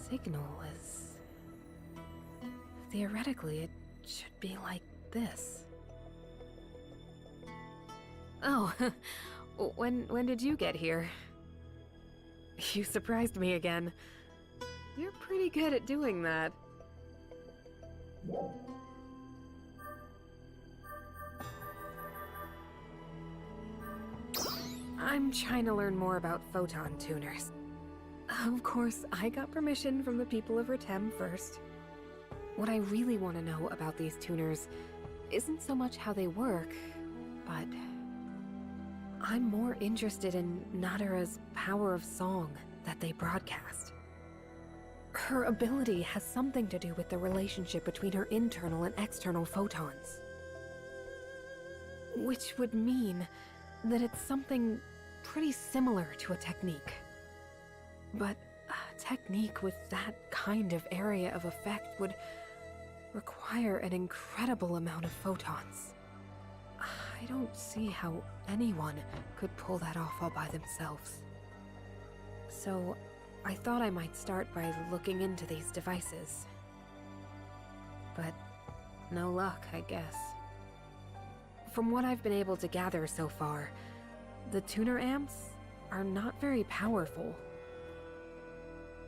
signal is... Theoretically, it should be like this. Oh, when did you get here? You surprised me again. You're pretty good at doing that. I'm trying to learn more about photon tuners. Of course, I got permission from the people of Retem first. What I really want to know about these tuners isn't so much how they work, but I'm more interested in Nadara's power of song that they broadcast. Her ability has something to do with the relationship between her internal and external photons. Which would mean that it's something pretty similar to a technique. But a technique with that kind of area of effect would require an incredible amount of photons. I don't see how anyone could pull that off all by themselves. So, I thought I might start by looking into these devices. But no luck, I guess. From what I've been able to gather so far, the tuner amps are not very powerful.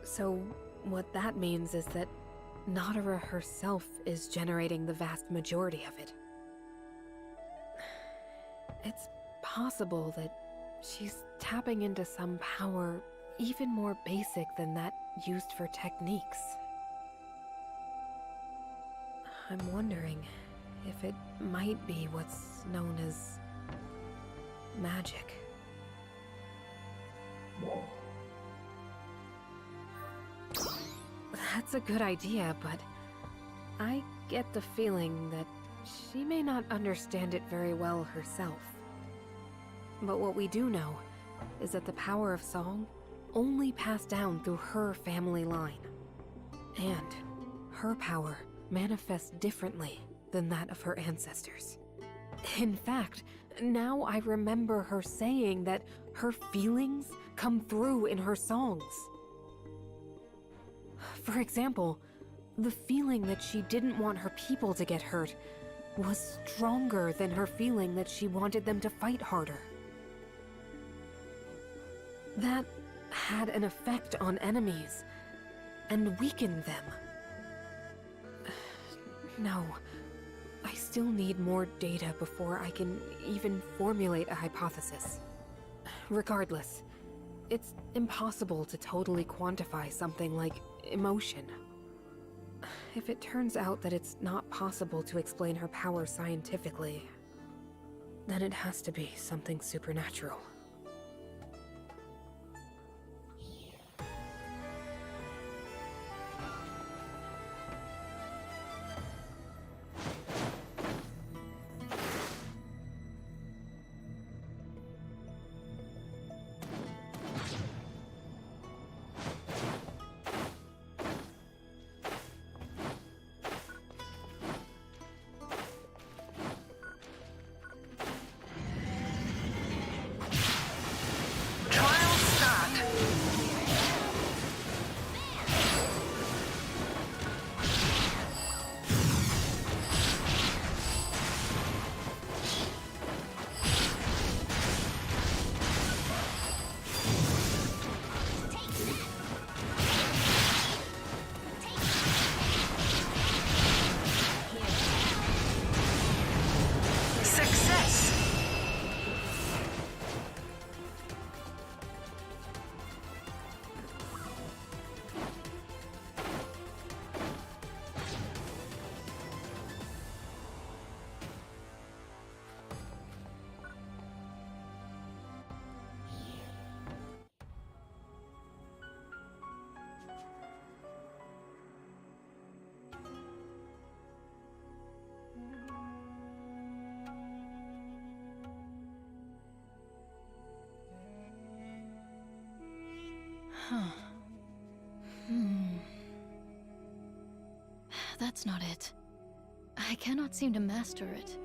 So, what that means is that Nadara herself is generating the vast majority of it. It's possible that she's tapping into some power even more basic than that used for techniques. I'm wondering if it might be what's known as magic. That's a good idea, but I get the feeling that she may not understand it very well herself. But what we do know is that the power of song only passed down through her family line. And her power manifests differently than that of her ancestors. In fact, now I remember her saying that her feelings come through in her songs. For example, the feeling that she didn't want her people to get hurt was stronger than her feeling that she wanted them to fight harder. That had an effect on enemies and weakened them. No, I still need more data before I can even formulate a hypothesis. Regardless, it's impossible to totally quantify something like emotion. If it turns out that it's not possible to explain her power scientifically, then it has to be something supernatural. That's not it. I cannot seem to master it.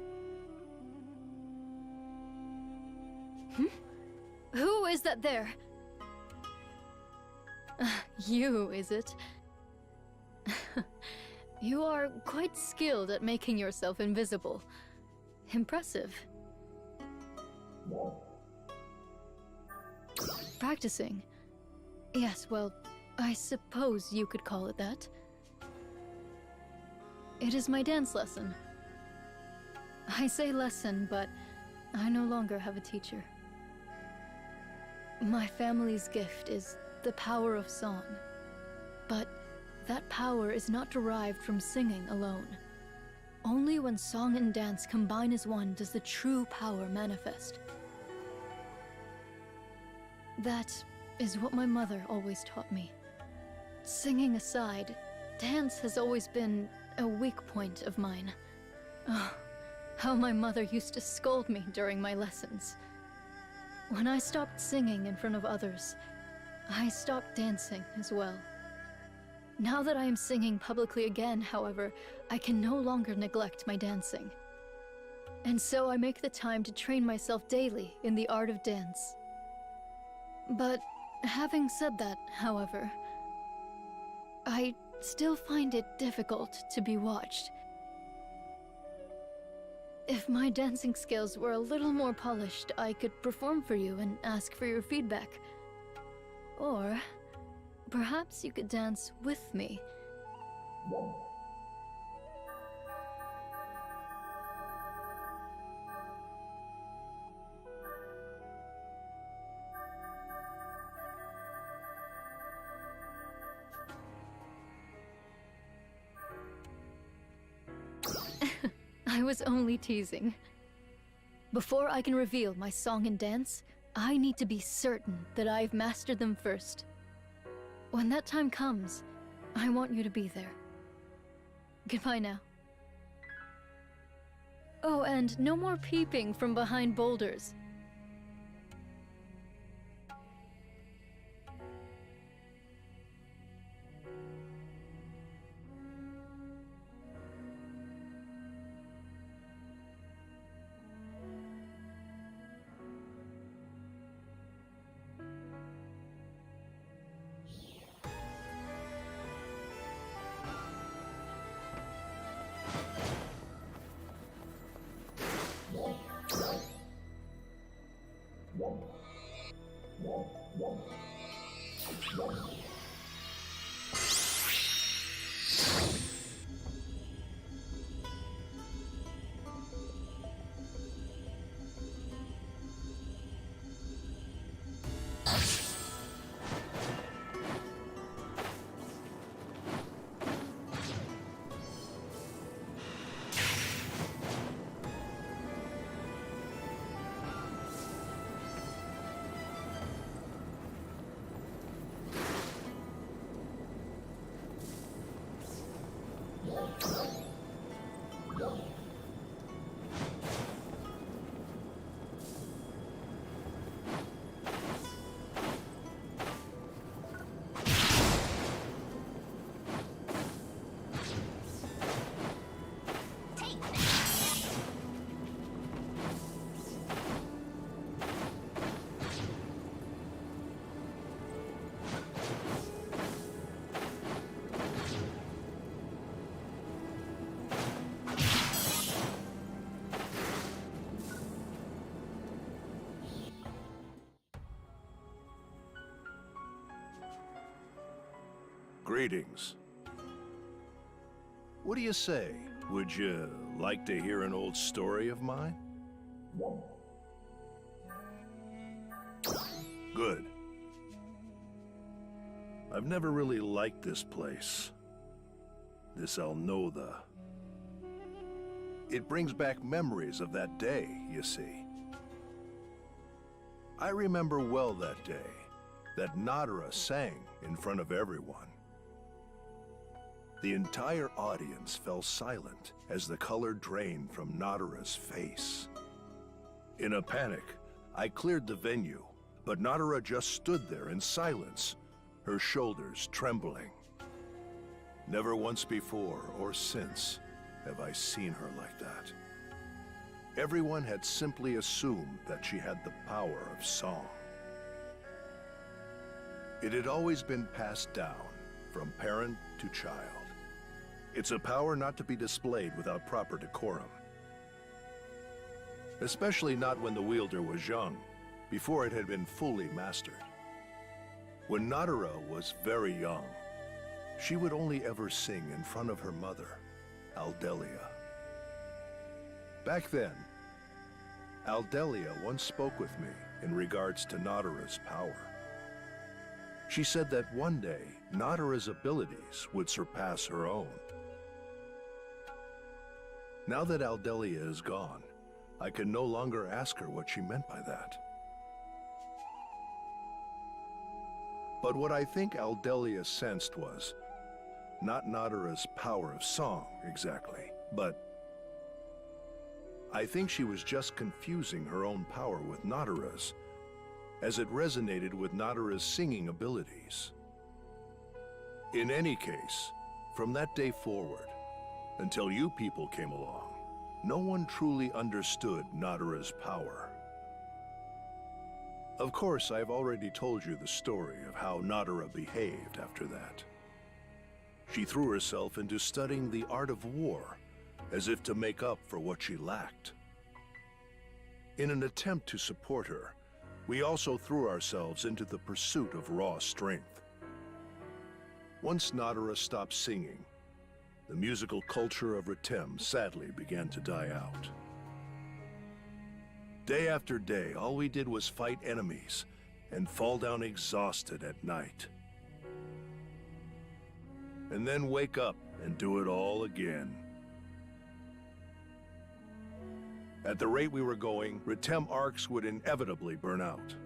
Who is that there? You, is it? You are quite skilled at making yourself invisible. Impressive. Practicing. Yes, well, I suppose you could call it that. It is my dance lesson. I say lesson, but I no longer have a teacher. My family's gift is the power of song. But that power is not derived from singing alone. Only when song and dance combine as one does the true power manifest. That is what my mother always taught me. Singing aside, dance has always been a weak point of mine. Oh, how my mother used to scold me during my lessons. When I stopped singing in front of others, I stopped dancing as well. Now that I am singing publicly again, however, I can no longer neglect my dancing. And so I make the time to train myself daily in the art of dance. But having said that, however, I still find it difficult to be watched. If my dancing skills were a little more polished, I could perform for you and ask for your feedback. Or perhaps you could dance with me. I was only teasing. Before I can reveal my song and dance, I need to be certain that I've mastered them first. When that time comes, I want you to be there. Goodbye now. Oh, and no more peeping from behind boulders. Greetings. What do you say? Would you like to hear an old story of mine? Good. I've never really liked this place. This Alnotha. It brings back memories of that day, you see. I remember well that day, that Nadara sang in front of everyone. The entire audience fell silent as the color drained from Nadara's face. In a panic, I cleared the venue, but Nadara just stood there in silence, her shoulders trembling. Never once before or since have I seen her like that. Everyone had simply assumed that she had the power of song. It had always been passed down from parent to child. It's a power not to be displayed without proper decorum. Especially not when the wielder was young, before it had been fully mastered. When Nadara was very young, she would only ever sing in front of her mother, Aldelia. Back then, Aldelia once spoke with me in regards to Nadara's power. She said that one day, Nadara's abilities would surpass her own. Now that Aldelia is gone, I can no longer ask her what she meant by that. But what I think Aldelia sensed was not Nadara's power of song exactly, but I think she was just confusing her own power with Nadara's, as it resonated with Nadara's singing abilities. In any case, from that day forward, until you people came along, no one truly understood Nadara's power. Of course, I've already told you the story of how Nadara behaved after that. She threw herself into studying the art of war, as if to make up for what she lacked. In an attempt to support her, we also threw ourselves into the pursuit of raw strength. Once Nadara stopped singing, the musical culture of Ritem sadly began to die out. Day after day, all we did was fight enemies and fall down exhausted at night. And then wake up and do it all again. At the rate we were going, Ritem arcs would inevitably burn out.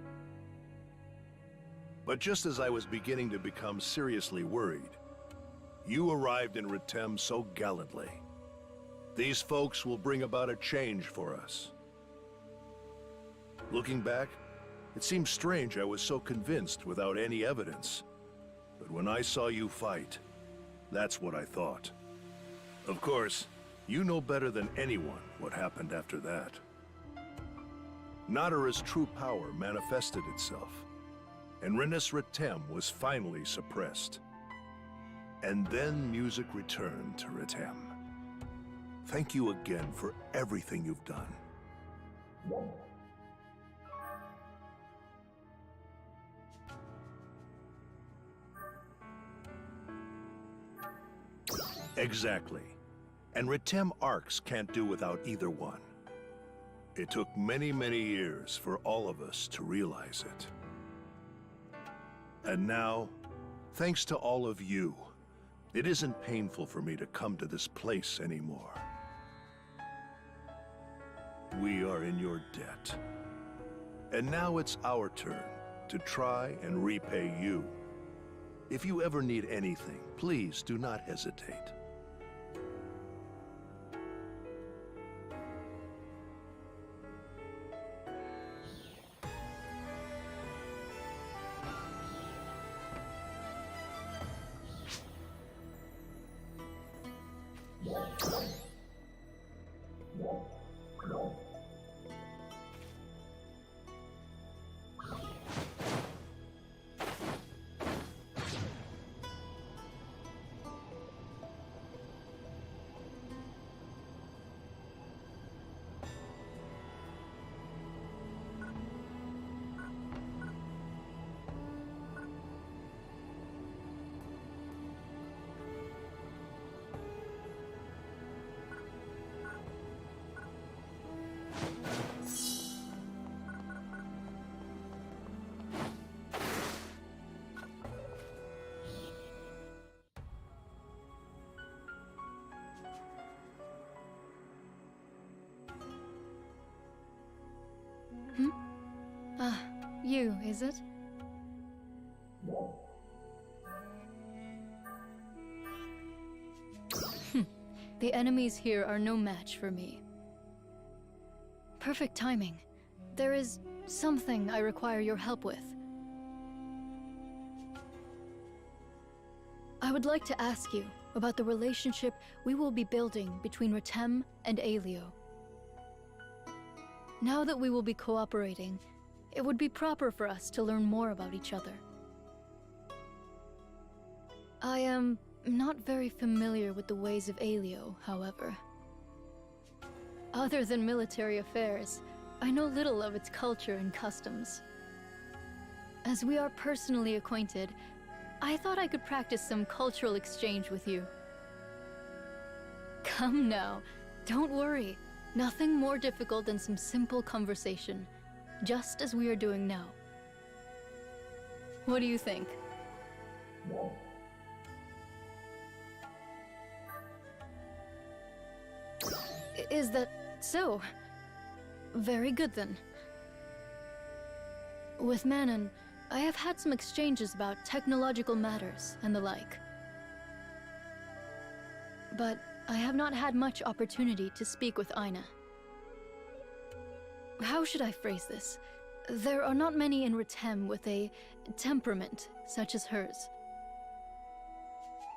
But just as I was beginning to become seriously worried, you arrived in Ritem so gallantly. These folks will bring about a change for us. Looking back, it seems strange I was so convinced without any evidence. But when I saw you fight, that's what I thought. Of course, you know better than anyone what happened after that. Nadara's true power manifested itself, and Renus Ritem was finally suppressed. And then music returned to Ritem. Thank you again for everything you've done. Exactly. And Ritem arcs can't do without either one. It took many, many years for all of us to realize it. And now, thanks to all of you, it isn't painful for me to come to this place anymore. We are in your debt. And now it's our turn to try and repay you. If you ever need anything, please do not hesitate. You, is it? The enemies here are no match for me. Perfect timing. There is something I require your help with. I would like to ask you about the relationship we will be building between Ritem and Aelio. Now that we will be cooperating, it would be proper for us to learn more about each other. I am not very familiar with the ways of Aelio, however. Other than military affairs, I know little of its culture and customs. As we are personally acquainted, I thought I could practice some cultural exchange with you. Come now, don't worry. Nothing more difficult than some simple conversation, just as we are doing now. What do you think? Is that so? Very good then. With Manon, I have had some exchanges about technological matters and the like. But I have not had much opportunity to speak with Aina. How should I phrase this? There are not many in Retem with a temperament such as hers.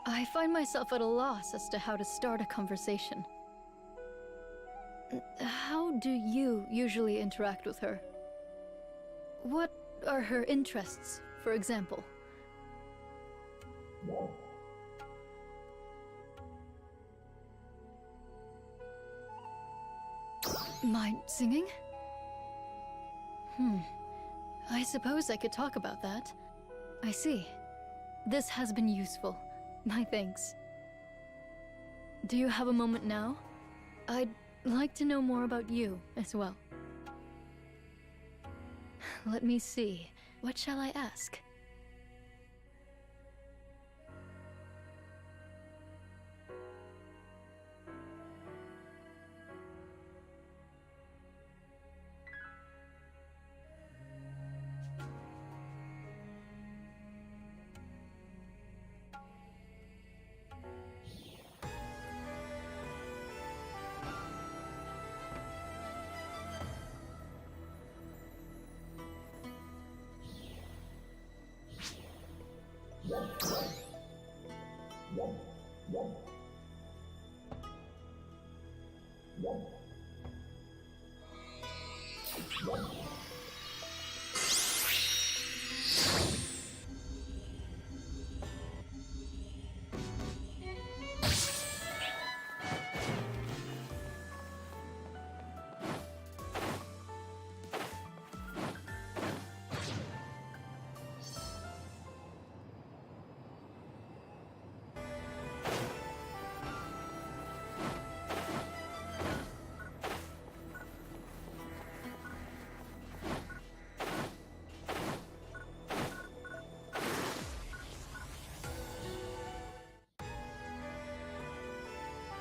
I find myself at a loss as to how to start a conversation. How do you usually interact with her? What are her interests, for example? My singing? I suppose I could talk about that. I see. This has been useful. My thanks. Do you have a moment now? I'd like to know more about you as well. Let me see. What shall I ask?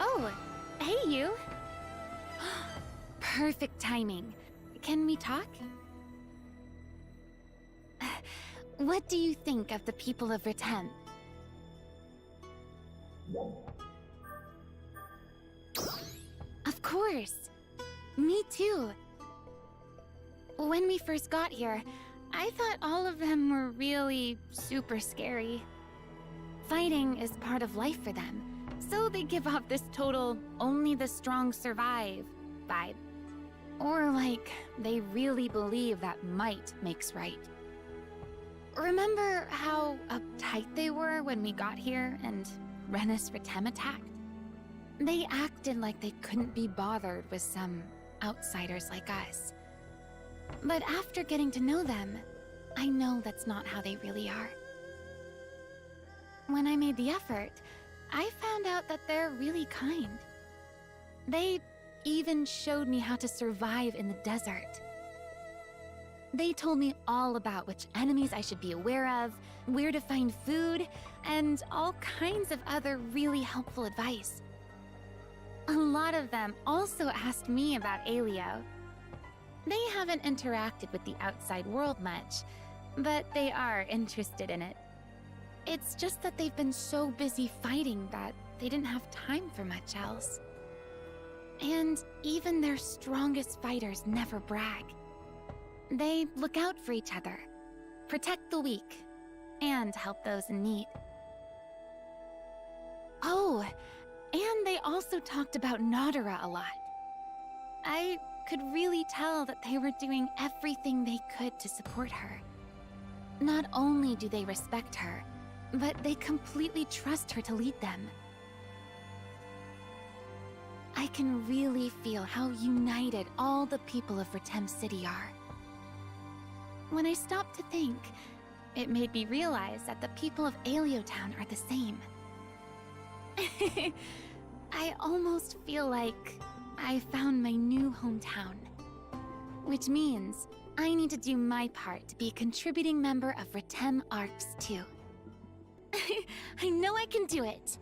Oh, hey you! Perfect timing. Can we talk? What do you think of the people of Retem? Of course! Me too! When we first got here, I thought all of them were really super scary. Fighting is part of life for them, so they give off this total only the strong survive vibe. Or like, they really believe that might makes right. Remember how uptight they were when we got here and Renus Retem attacked? They acted like they couldn't be bothered with some outsiders like us. But after getting to know them, I know that's not how they really are. When I made the effort, I found out that they're really kind. They even showed me how to survive in the desert. They told me all about which enemies I should be aware of, where to find food, and all kinds of other really helpful advice. A lot of them also asked me about Aelio. They haven't interacted with the outside world much, but they are interested in it. It's just that they've been so busy fighting that they didn't have time for much else. And even their strongest fighters never brag. They look out for each other, protect the weak, and help those in need. Oh, and they also talked about Nadara a lot. I could really tell that they were doing everything they could to support her. Not only do they respect her, but they completely trust her to lead them. I can really feel how united all the people of Retem City are. When I stopped to think, it made me realize that the people of Aeliotown are the same. I almost feel like I found my new hometown. Which means I need to do my part to be a contributing member of Retem Arcs too. I know I can do it!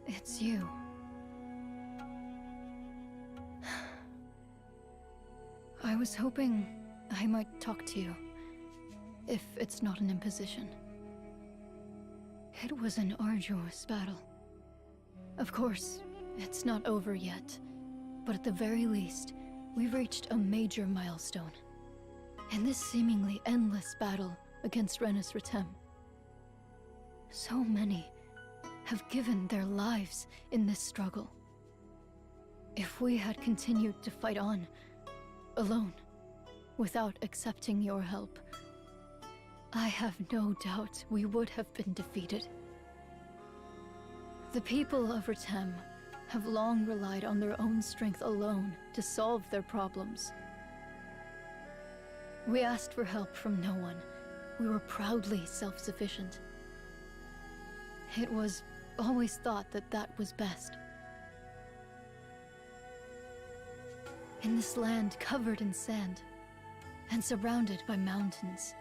It's you. I was hoping I might talk to you, if it's not an imposition. It was an arduous battle. Of course, it's not over yet, but at the very least, we've reached a major milestone. In this seemingly endless battle against Renus Retem, so many have given their lives in this struggle. If we had continued to fight on, alone, without accepting your help, I have no doubt we would have been defeated. The people of Retem have long relied on their own strength alone to solve their problems. We asked for help from no one. We were proudly self-sufficient. It was always thought that that was best. In this land covered in sand, and surrounded by mountains,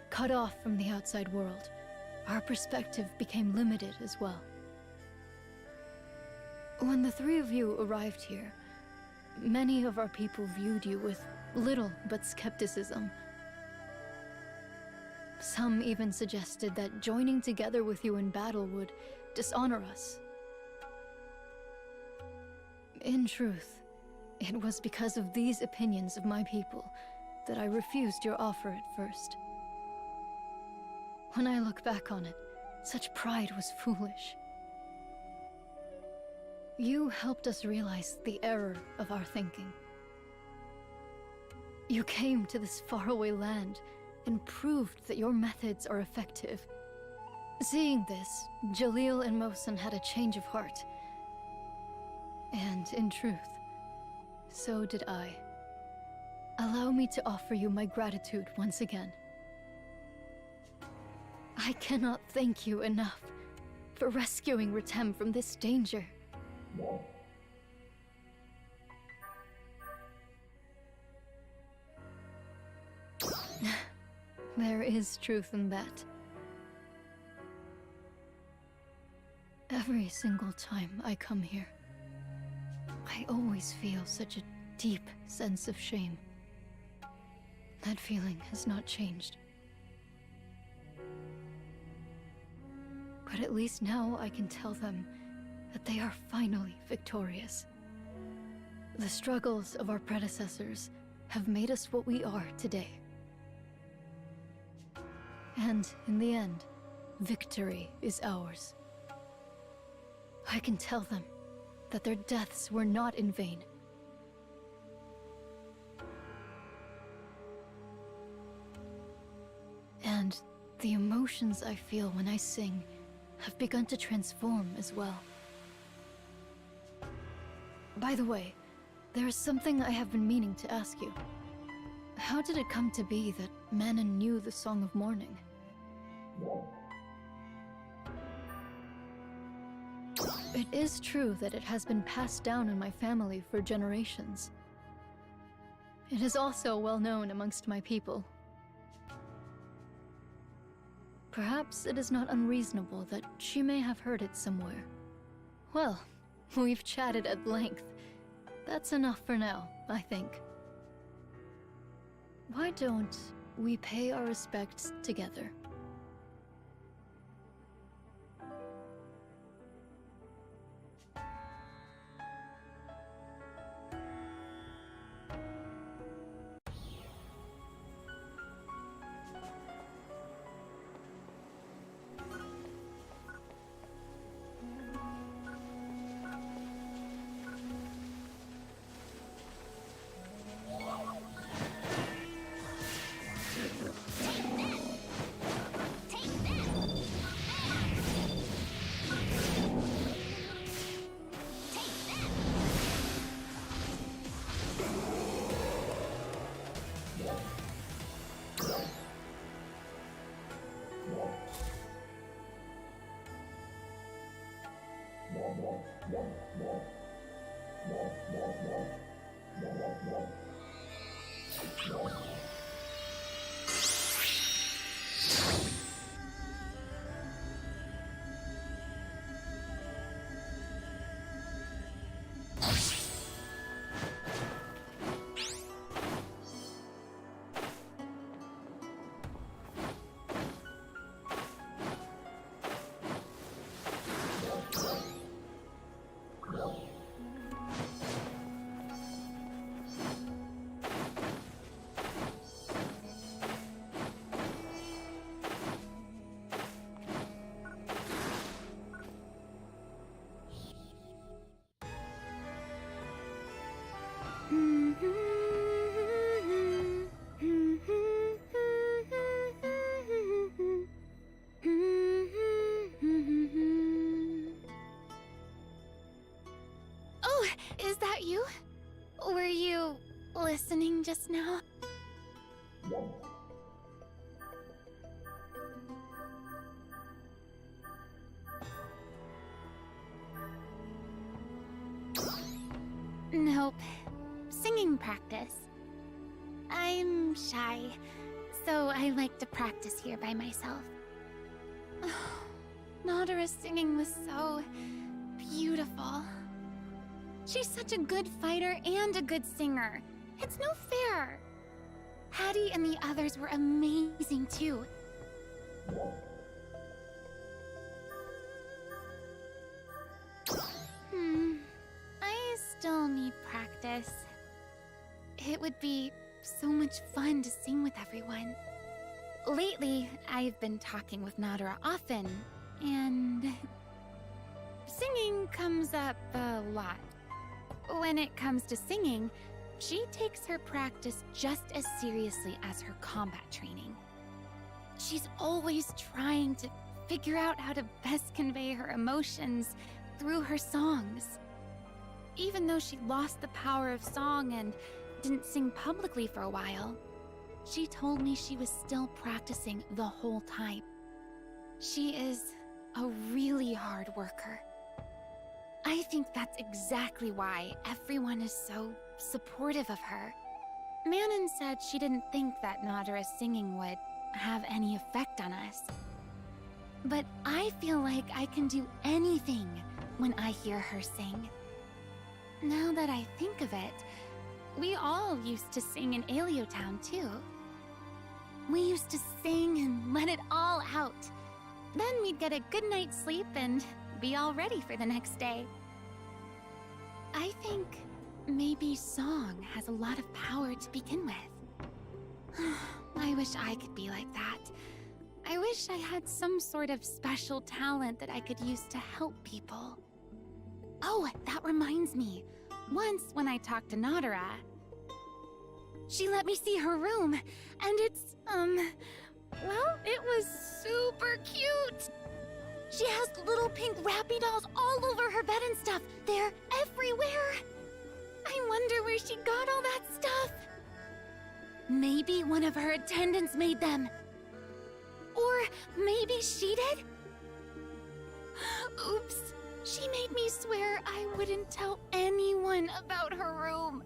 cut off from the outside world, our perspective became limited as well. When the three of you arrived here, many of our people viewed you with little but skepticism. Some even suggested that joining together with you in battle would dishonor us. In truth, it was because of these opinions of my people that I refused your offer at first. When I look back on it, such pride was foolish. You helped us realize the error of our thinking. You came to this faraway land and proved that your methods are effective. Seeing this, Jalil and Mosin had a change of heart. And in truth, so did I. Allow me to offer you my gratitude once again. I cannot thank you enough for rescuing Retem from this danger. There is truth in that. Every single time I come here, I always feel such a deep sense of shame. That feeling has not changed. But at least now I can tell them that they are finally victorious. The struggles of our predecessors have made us what we are today. And in the end, victory is ours. I can tell them that their deaths were not in vain. And the emotions I feel when I sing have begun to transform as well. By the way, there is something I have been meaning to ask you. How did it come to be that Manon knew the Song of Mourning? It is true that it has been passed down in my family for generations. It is also well known amongst my people. Perhaps it is not unreasonable that she may have heard it somewhere. Well, we've chatted at length. That's enough for now, I think. Why don't we pay our respects together? Oh, is that you? Were you listening just now? Nope. Singing practice. I'm shy, so I like to practice here by myself. Nadara's singing was so beautiful. She's such a good fighter and a good singer. It's no fair. Patty and the others were amazing too. I still need practice. It would be so much fun to sing with everyone. Lately, I've been talking with Nadara often, and singing comes up a lot. When it comes to singing, she takes her practice just as seriously as her combat training. She's always trying to figure out how to best convey her emotions through her songs. Even though she lost the power of song and didn't sing publicly for a while, she told me she was still practicing the whole time. She is a really hard worker. I think that's exactly why everyone is so supportive of her. Manon said she didn't think that Nadara's singing would have any effect on us. But I feel like I can do anything when I hear her sing. Now that I think of it, we all used to sing in Aeliotown too. We used to sing and let it all out. Then we'd get a good night's sleep and be all ready for the next day. I think maybe song has a lot of power to begin with. I wish I could be like that. I wish I had some sort of special talent that I could use to help people. Oh, that reminds me. Once, when I talked to Nadara, she let me see her room, and it's, well, it was super cute! She has little pink Rappy dolls all over her bed and stuff. They're everywhere! I wonder where she got all that stuff. Maybe one of her attendants made them. Or maybe she did? Oops. She made me swear I wouldn't tell anyone about her room.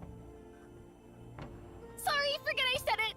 Sorry, forget I said it.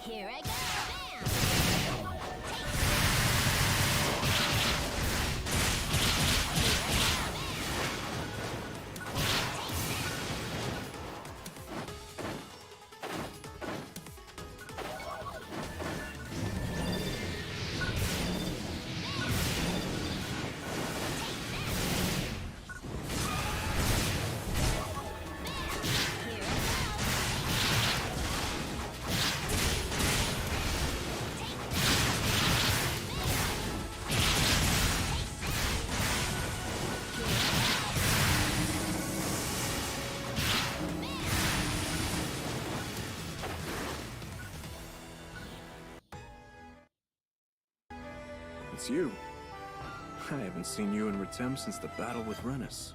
Here I go! Bam! It's you. I haven't seen you and Ritem since the battle with Renus.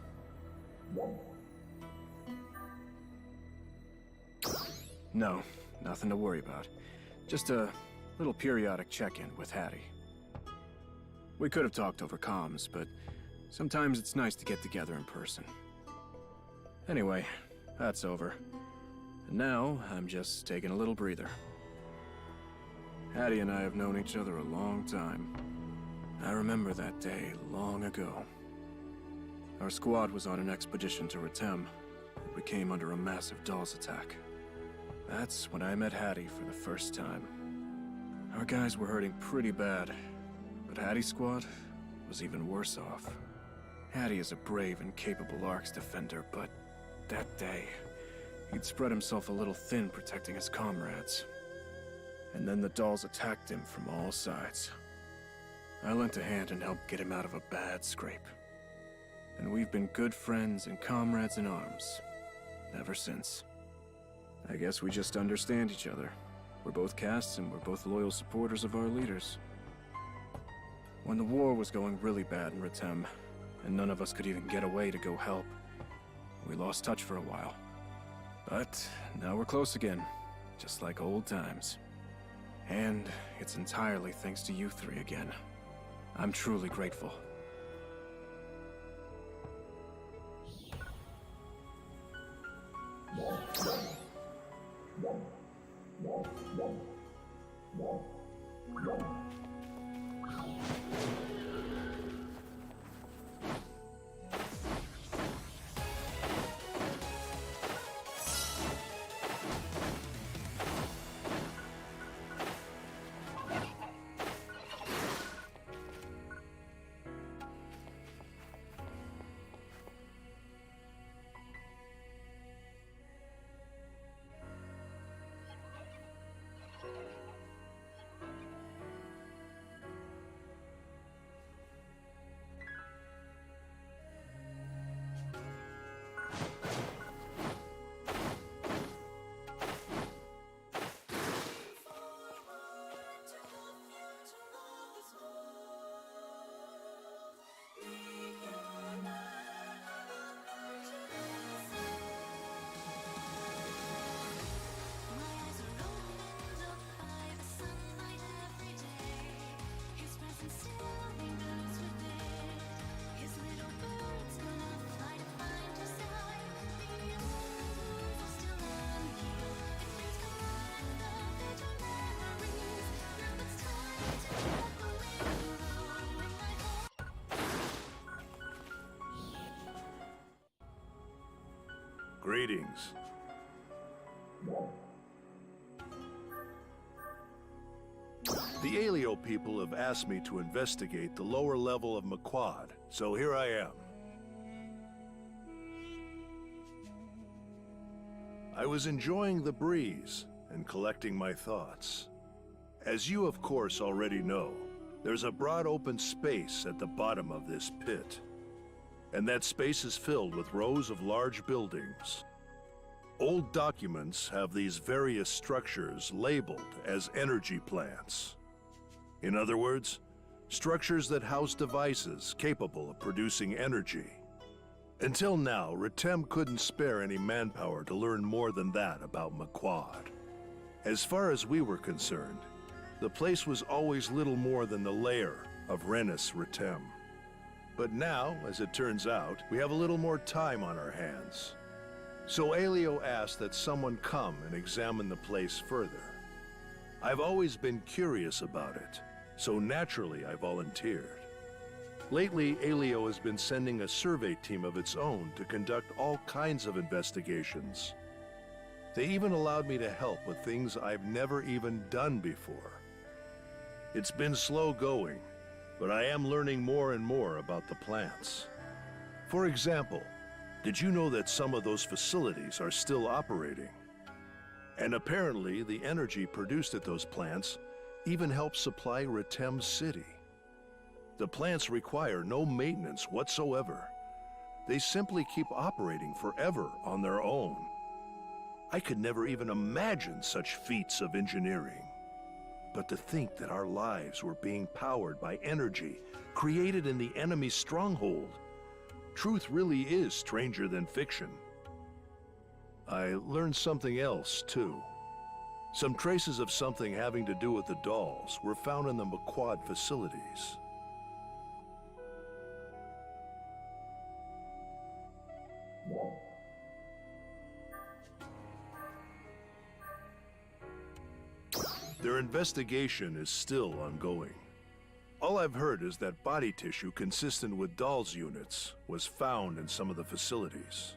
No, nothing to worry about. Just a little periodic check-in with Hattie. We could have talked over comms, but sometimes it's nice to get together in person. Anyway, that's over. And now, I'm just taking a little breather. Hattie and I have known each other a long time. I remember that day long ago. Our squad was on an expedition to Ritem. We came under a massive Dolls attack. That's when I met Hattie for the first time. Our guys were hurting pretty bad, but Hattie's squad was even worse off. Hattie is a brave and capable Arcs defender, but that day, he'd spread himself a little thin protecting his comrades. And then the Dolls attacked him from all sides. I lent a hand and helped get him out of a bad scrape. And we've been good friends and comrades in arms ever since. I guess we just understand each other. We're both castes and we're both loyal supporters of our leaders. When the war was going really bad in Ritem, and none of us could even get away to go help, we lost touch for a while. But now we're close again, just like old times. And it's entirely thanks to you three again. I'm truly grateful. Greetings. The Alio people have asked me to investigate the lower level of Maquad, so here I am. I was enjoying the breeze and collecting my thoughts. As you of course already know, there's a broad open space at the bottom of this pit. And that space is filled with rows of large buildings. Old documents have these various structures labeled as energy plants. In other words, structures that house devices capable of producing energy. Until now, Retem couldn't spare any manpower to learn more than that about Maquad. As far as we were concerned, the place was always little more than the lair of Renus Retem. But now, as it turns out, we have a little more time on our hands. So Alio asked that someone come and examine the place further. I've always been curious about it, so naturally I volunteered. Lately, Alio has been sending a survey team of its own to conduct all kinds of investigations. They even allowed me to help with things I've never even done before. It's been slow going, but I am learning more and more about the plants. For example, did you know that some of those facilities are still operating? And apparently, the energy produced at those plants even helps supply Retem City. The plants require no maintenance whatsoever. They simply keep operating forever on their own. I could never even imagine such feats of engineering. But to think that our lives were being powered by energy created in the enemy's stronghold, truth really is stranger than fiction. I learned something else, too. Some traces of something having to do with the dolls were found in the Maquad facilities. Their investigation is still ongoing. All I've heard is that body tissue consistent with dolls' units was found in some of the facilities.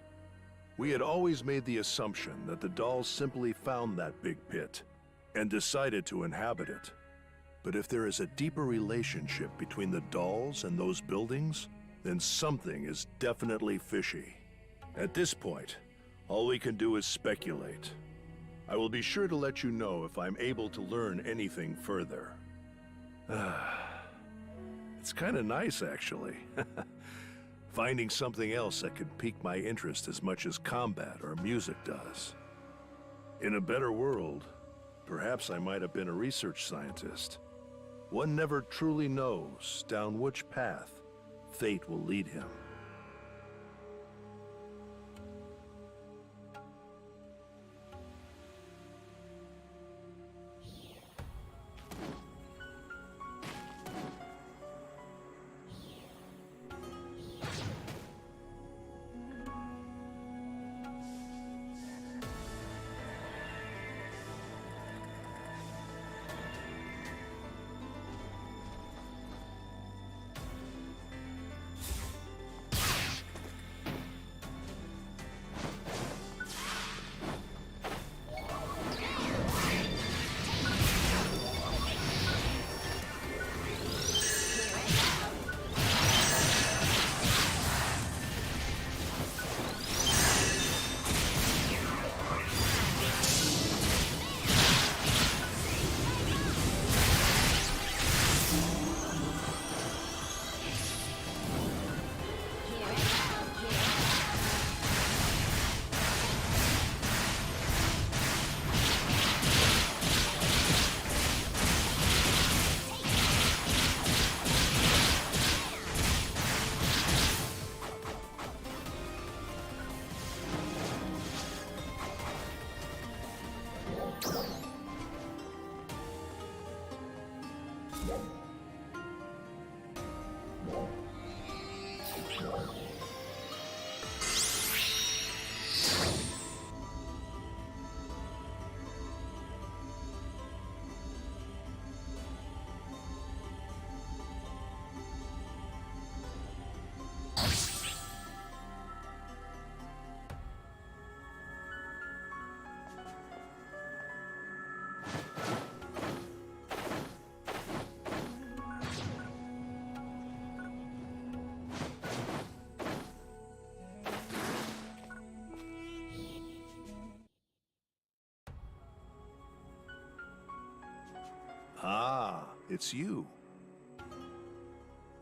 We had always made the assumption that the dolls simply found that big pit and decided to inhabit it. But if there is a deeper relationship between the dolls and those buildings, then something is definitely fishy. At this point, all we can do is speculate. I will be sure to let you know if I'm able to learn anything further. It's kind of nice, actually. Finding something else that could pique my interest as much as combat or music does. In a better world, perhaps I might have been a research scientist. One never truly knows down which path fate will lead him. Ah, it's you.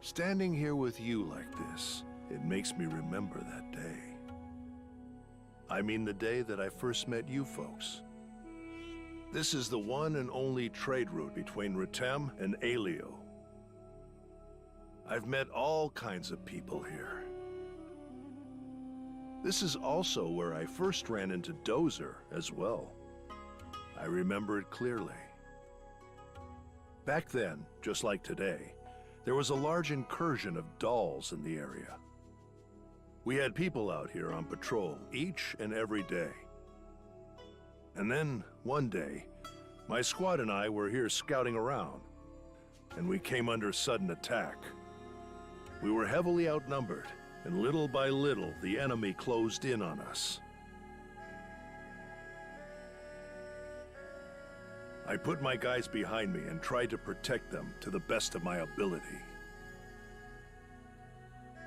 Standing here with you like this, it makes me remember that day. I mean the day that I first met you folks. This is the one and only trade route between Retem and Aelio. I've met all kinds of people here. This is also where I first ran into Dozer as well. I remember it clearly. Back then, just like today, there was a large incursion of dolls in the area. We had people out here on patrol each and every day. And then, one day, my squad and I were here scouting around, and we came under sudden attack. We were heavily outnumbered, and little by little, the enemy closed in on us. I put my guys behind me and tried to protect them to the best of my ability.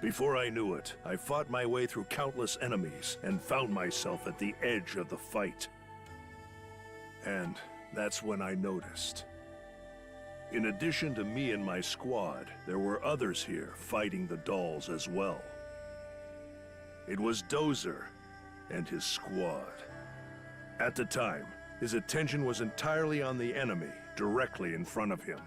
Before I knew it, I fought my way through countless enemies and found myself at the edge of the fight. And that's when I noticed. In addition to me and my squad, there were others here fighting the dolls as well. It was Dozer and his squad. At the time, his attention was entirely on the enemy, directly in front of him.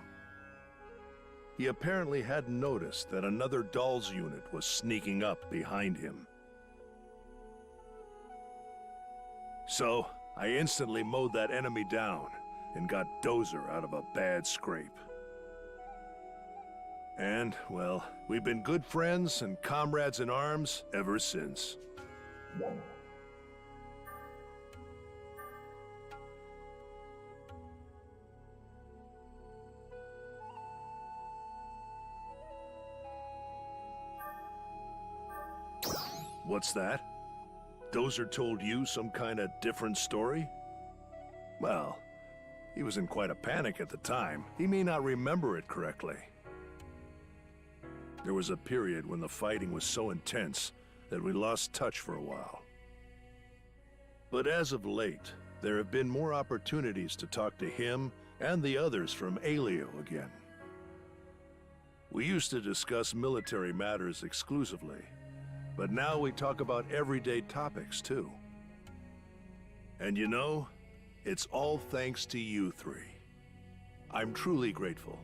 He apparently hadn't noticed that another Dolls unit was sneaking up behind him. So, I instantly mowed that enemy down and got Dozer out of a bad scrape. And, well, we've been good friends and comrades in arms ever since. What's that? Dozer told you some kind of different story? Well, he was in quite a panic at the time. He may not remember it correctly. There was a period when the fighting was so intense that we lost touch for a while. But as of late, there have been more opportunities to talk to him and the others from Aelio again. We used to discuss military matters exclusively, but now we talk about everyday topics too. And you know, it's all thanks to you three. I'm truly grateful.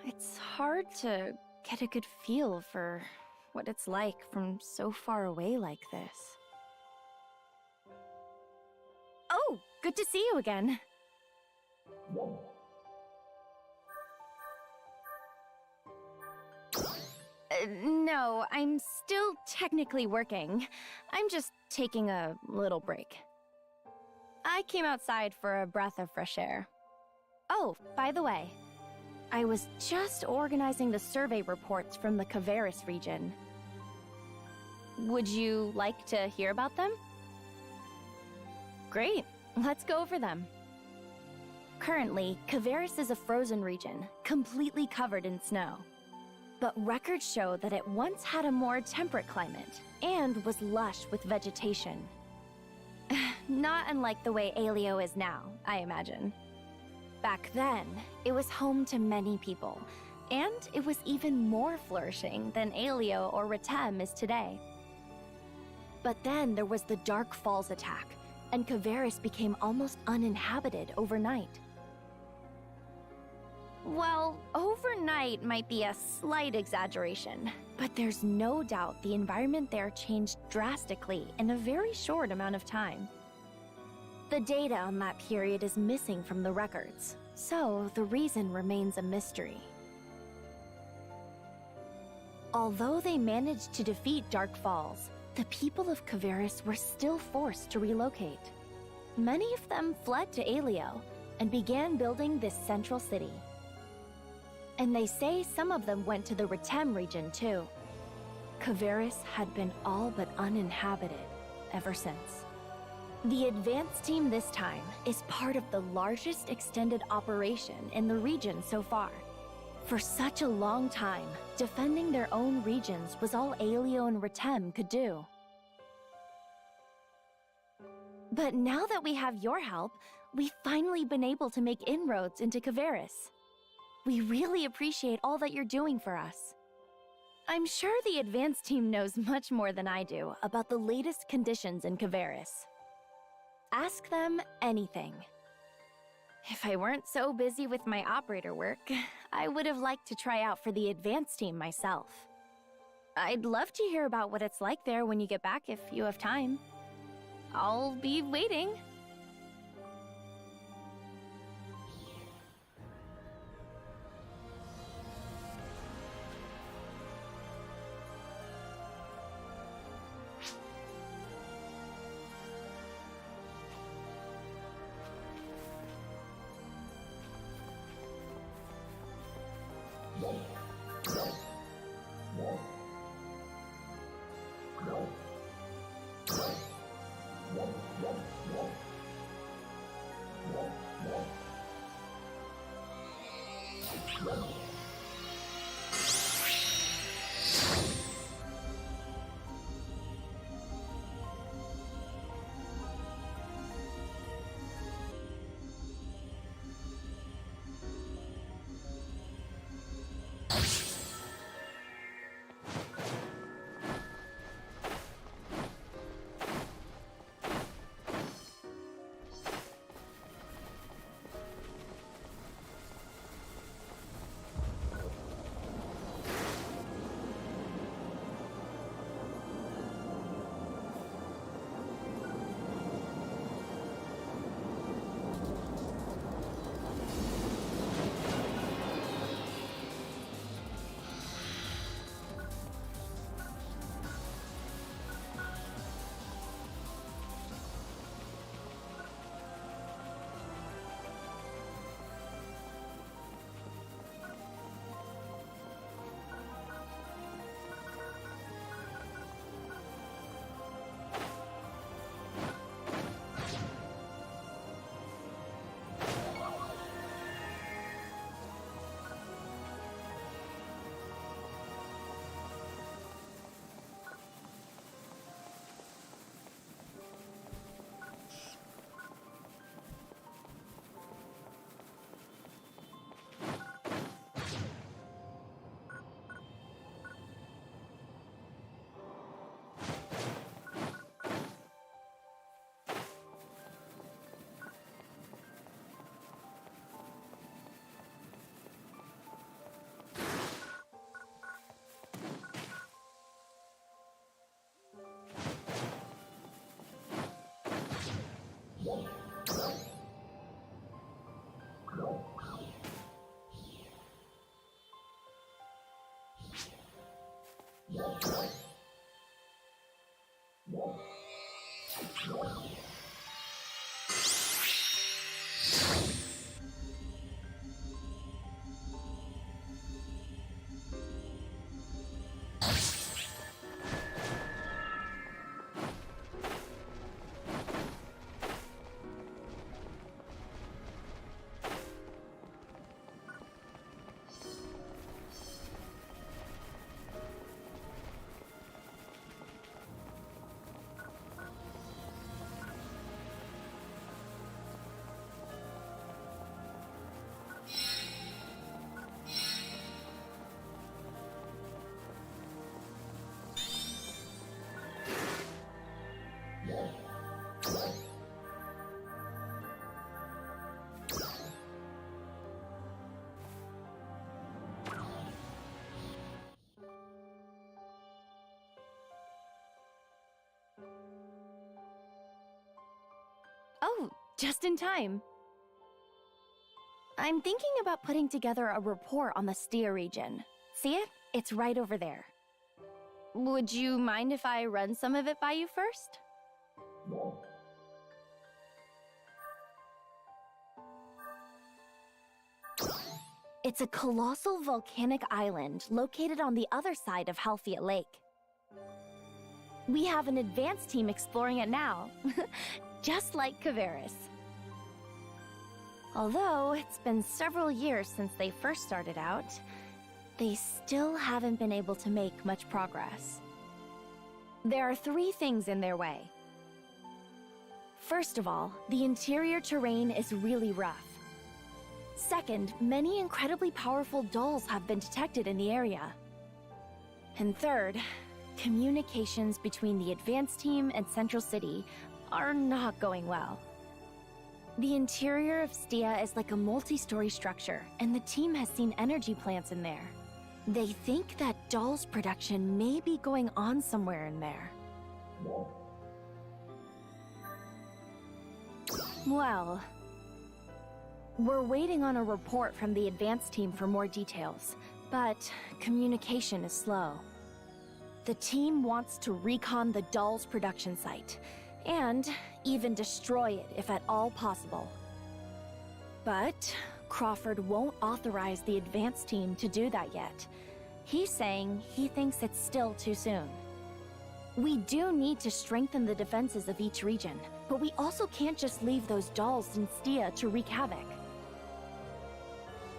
It's hard to get a good feel for what it's like from so far away like this. Oh, good to see you again. No, I'm still technically working. I'm just taking a little break. I came outside for a breath of fresh air. Oh, by the way, I was just organizing the survey reports from the Kavaris region. Would you like to hear about them? Great, let's go over them. Currently, Kavaris is a frozen region, completely covered in snow. But records show that it once had a more temperate climate, and was lush with vegetation. Not unlike the way Aelio is now, I imagine. Back then, it was home to many people, and it was even more flourishing than Aelio or Retem is today. But then there was the Dark Falls attack, and Kavaris became almost uninhabited overnight. Well, overnight might be a slight exaggeration, but there's no doubt the environment there changed drastically in a very short amount of time. The data on that period is missing from the records, so the reason remains a mystery. Although they managed to defeat Dark Falls, the people of Kavaris were still forced to relocate. Many of them fled to Aelio and began building this central city. And they say some of them went to the Retem region too. Kavaris had been all but uninhabited ever since. The advance team this time is part of the largest extended operation in the region so far. For such a long time, defending their own regions was all Aelio and Retem could do. But now that we have your help, we've finally been able to make inroads into Kavaris. We really appreciate all that you're doing for us. I'm sure the advance team knows much more than I do about the latest conditions in Kavaris. Ask them anything. If I weren't so busy with my operator work, I would have liked to try out for the advance team myself. I'd love to hear about what it's like there when you get back if you have time. I'll be waiting. just in time. I'm thinking about putting together a report on the Stia region. See it? It's right over there. Would you mind if I run some of it by you first? It's a colossal volcanic island located on the other side of Halfia Lake. We have an advanced team exploring it now, just like Kavaris. Although it's been several years since they first started out, they still haven't been able to make much progress. There are 3 things in their way. First of all, the interior terrain is really rough. Second, many incredibly powerful dolls have been detected in the area. And third, communications between the advanced team and Central City are not going well. The interior of Stia is like a multi-story structure, and the team has seen energy plants in there. They think that dolls production may be going on somewhere in there. Well, we're waiting on a report from the advanced team for more details, but communication is slow. The team wants to recon the doll's production site, and even destroy it if at all possible. But Crawford won't authorize the advanced team to do that yet. He's saying he thinks it's still too soon. We do need to strengthen the defenses of each region, but we also can't just leave those dolls in Stia to wreak havoc.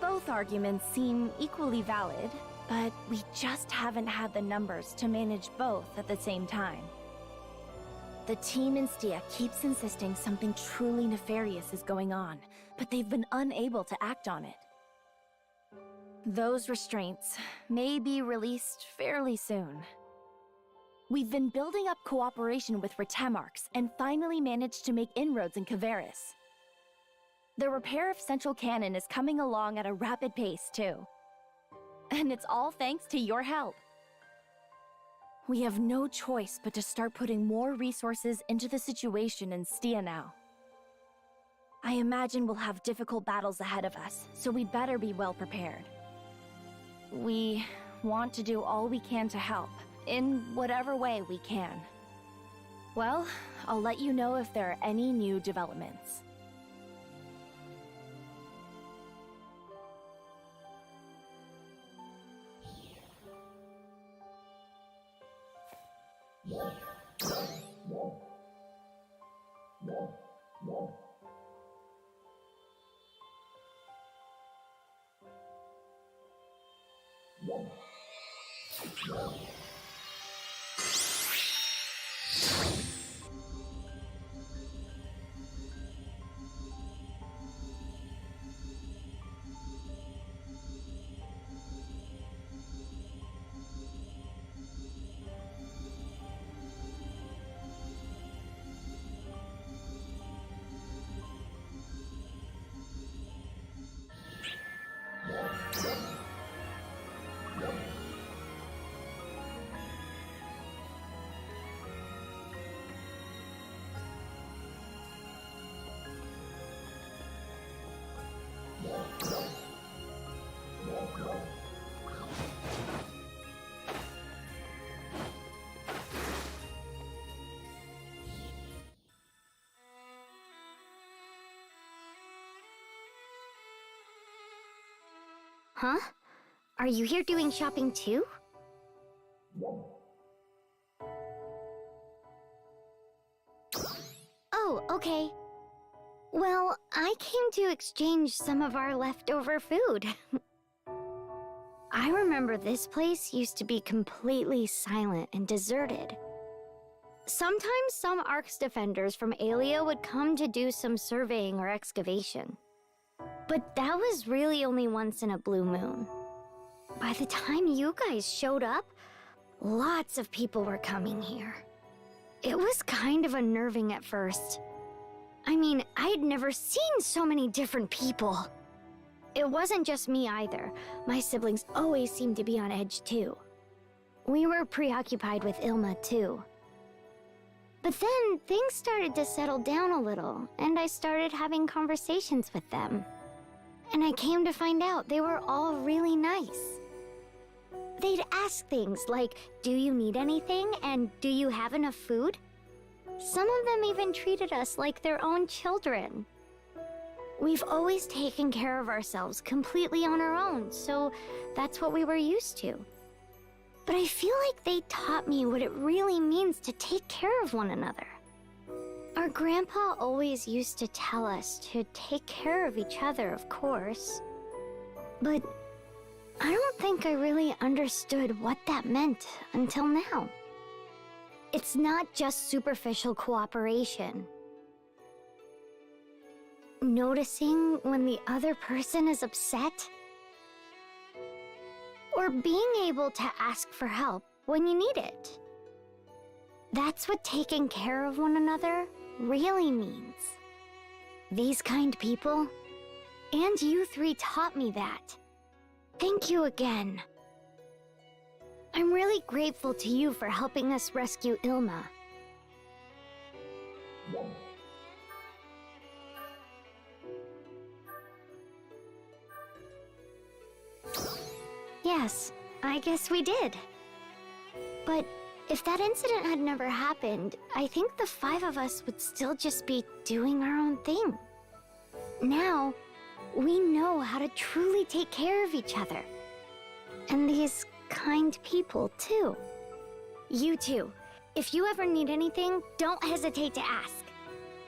Both arguments seem equally valid, but we just haven't had the numbers to manage both at the same time. The team in Stia keeps insisting something truly nefarious is going on, but they've been unable to act on it. Those restraints may be released fairly soon. We've been building up cooperation with Retemarks and finally managed to make inroads in Kavaris. The repair of Central Cannon is coming along at a rapid pace, too. And it's all thanks to your help. We have no choice but to start putting more resources into the situation in Stia now. I imagine we'll have difficult battles ahead of us, so we'd better be well prepared. We want to do all we can to help, in whatever way we can. Well, I'll let you know if there are any new developments. Huh? Are you here doing shopping too? Oh, okay. Well, I came to exchange some of our leftover food. I remember this place used to be completely silent and deserted. Sometimes some Arcs defenders from Aelia would come to do some surveying or excavation. But that was really only once in a blue moon. By the time you guys showed up, lots of people were coming here. It was kind of unnerving at first. I mean, I'd never seen so many different people. It wasn't just me either. My siblings always seemed to be on edge too. We were preoccupied with Ilma too. But then things started to settle down a little, and I started having conversations with them. And I came to find out they were all really nice. They'd ask things like, "Do you need anything?" and "Do you have enough food?" Some of them even treated us like their own children. We've always taken care of ourselves completely on our own, so that's what we were used to. But I feel like they taught me what it really means to take care of one another. Our grandpa always used to tell us to take care of each other, of course. But I don't think I really understood what that meant until now. It's not just superficial cooperation. Noticing when the other person is upset, or being able to ask for help when you need it. That's what taking care of one another really means. These kind people, and you three taught me that. Thank you again. I'm really grateful to you for helping us rescue Ilma. Yes, I guess we did. But if that incident had never happened, I think the 5 of us would still just be doing our own thing. Now, we know how to truly take care of each other. And these kind people, too. You too. If you ever need anything, don't hesitate to ask.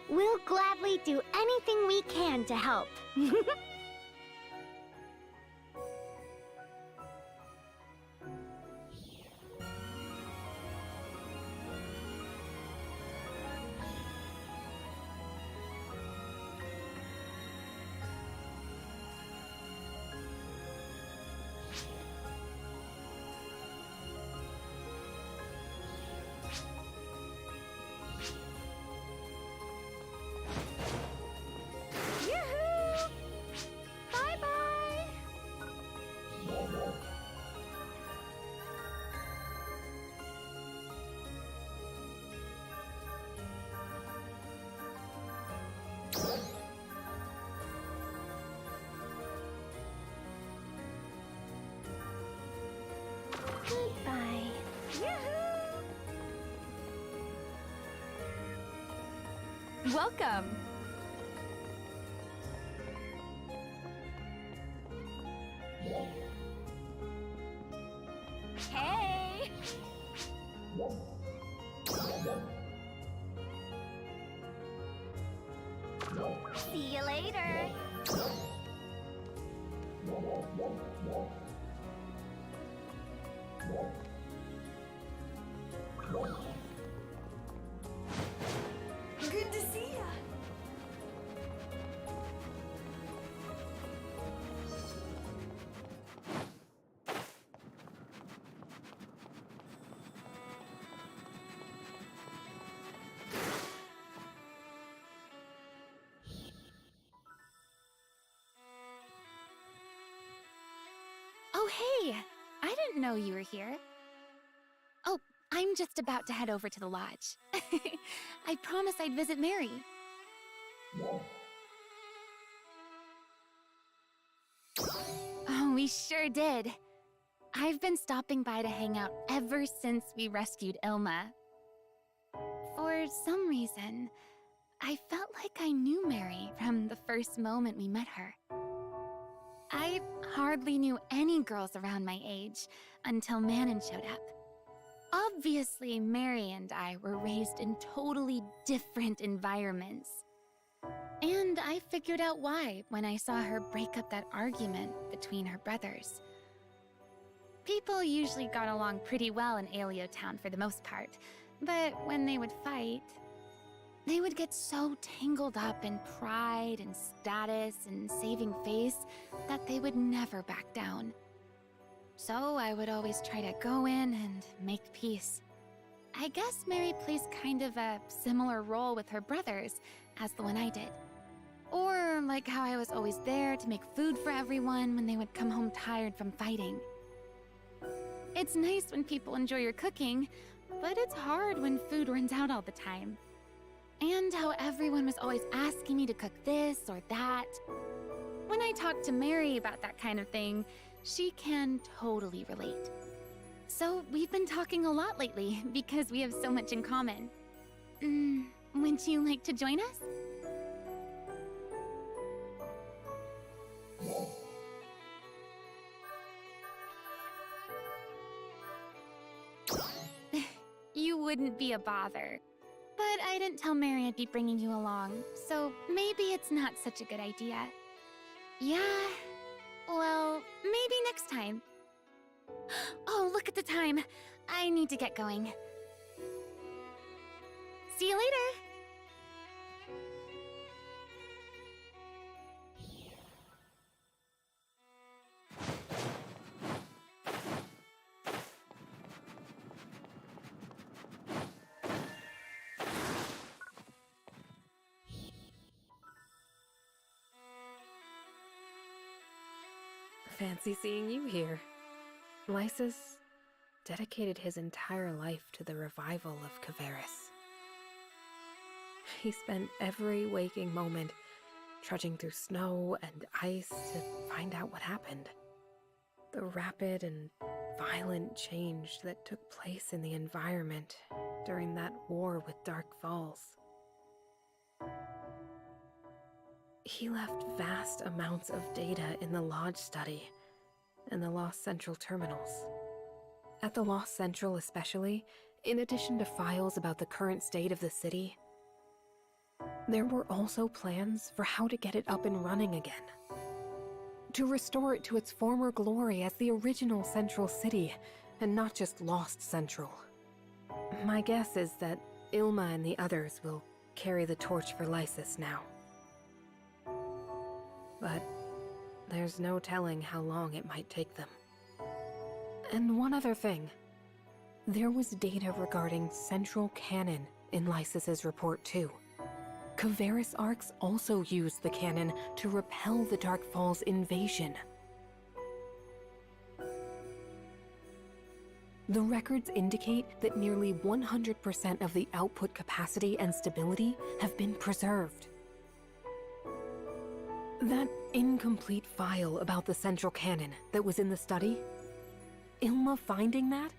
We'll gladly do anything we can to help. Goodbye. Welcome. Hey! See you later. Good to see ya. Oh, hey! I didn't know you were here. Oh, I'm just about to head over to the lodge. I promised I'd visit Mary. Oh, we sure did. I've been stopping by to hang out ever since we rescued Ilma. For some reason, I felt like I knew Mary from the first moment we met her. I hardly knew any girls around my age until Manon showed up. Obviously, Mary and I were raised in totally different environments. And I figured out why when I saw her break up that argument between her brothers. People usually got along pretty well in Aleo Town for the most part, but when they would fight, they would get so tangled up in pride and status and saving face that they would never back down. So I would always try to go in and make peace. I guess Mary plays kind of a similar role with her brothers as the one I did. Or like how I was always there to make food for everyone when they would come home tired from fighting. It's nice when people enjoy your cooking, but it's hard when food runs out all the time. And how everyone was always asking me to cook this or that. When I talk to Mary about that kind of thing, she can totally relate. So we've been talking a lot lately because we have so much in common. Would you like to join us? You wouldn't be a bother. But I didn't tell Mary I'd be bringing you along, so maybe it's not such a good idea. Yeah, well, maybe next time. Oh, look at the time. I need to get going. See you later. Fancy seeing you here. Lysis dedicated his entire life to the revival of Kavaris. He spent every waking moment trudging through snow and ice to find out what happened. The rapid and violent change that took place in the environment during that war with Dark Falls. He left vast amounts of data in the Lodge study and the Lost Central terminals. At the Lost Central especially, in addition to files about the current state of the city, there were also plans for how to get it up and running again. To restore it to its former glory as the original Central City, and not just Lost Central. My guess is that Ilma and the others will carry the torch for Lysis now. But there's no telling how long it might take them. And one other thing. There was data regarding Central Cannon in Lysis's report too. Kavaris Arcs also used the cannon to repel the Dark Falls invasion. The records indicate that nearly 100% of the output capacity and stability have been preserved. That incomplete file about the Central Cannon that was in the study, Ilma finding that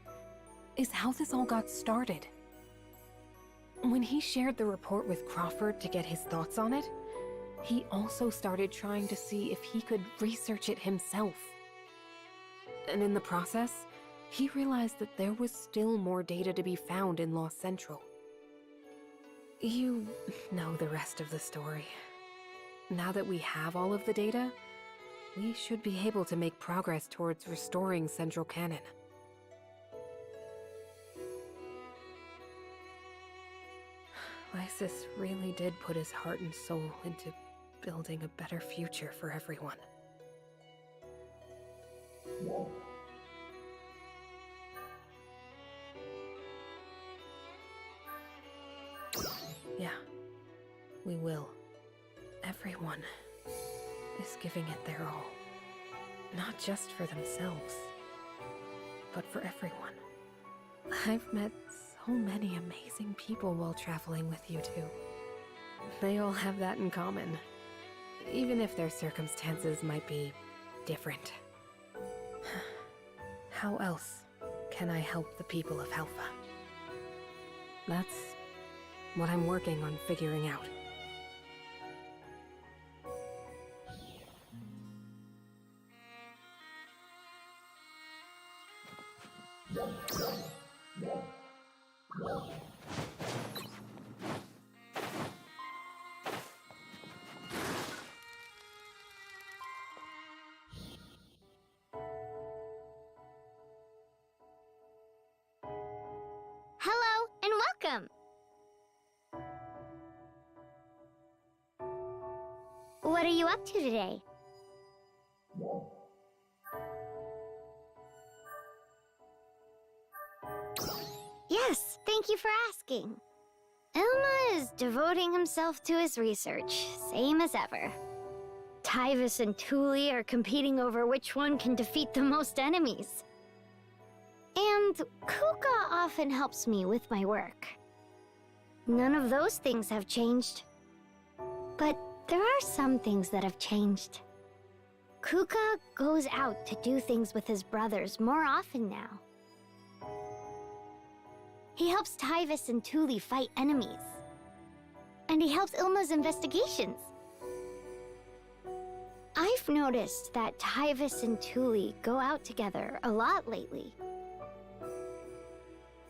is how this all got started. When he shared the report with Crawford to get his thoughts on it, he also started trying to see if he could research it himself. And in the process, he realized that there was still more data to be found in Lost Central. You know the rest of the story. Now that we have all of the data, we should be able to make progress towards restoring Central Cannon. Lysis really did put his heart and soul into building a better future for everyone. Yeah, we will. Everyone is giving it their all. Not just for themselves, but for everyone. I've met so many amazing people while traveling with you two. They all have that in common, even if their circumstances might be different. How else can I help the people of Helfa? That's what I'm working on figuring out. Hello and welcome! What are you up to today? Yes, thank you for asking. Ilma is devoting himself to his research, same as ever. Tyvis and Thule are competing over which one can defeat the most enemies. And And Kuka often helps me with my work. None of those things have changed. But there are some things that have changed. Kuka goes out to do things with his brothers more often now. He helps Tyvis and Tuli fight enemies. And he helps Ilma's investigations. I've noticed that Tyvis and Tuli go out together a lot lately.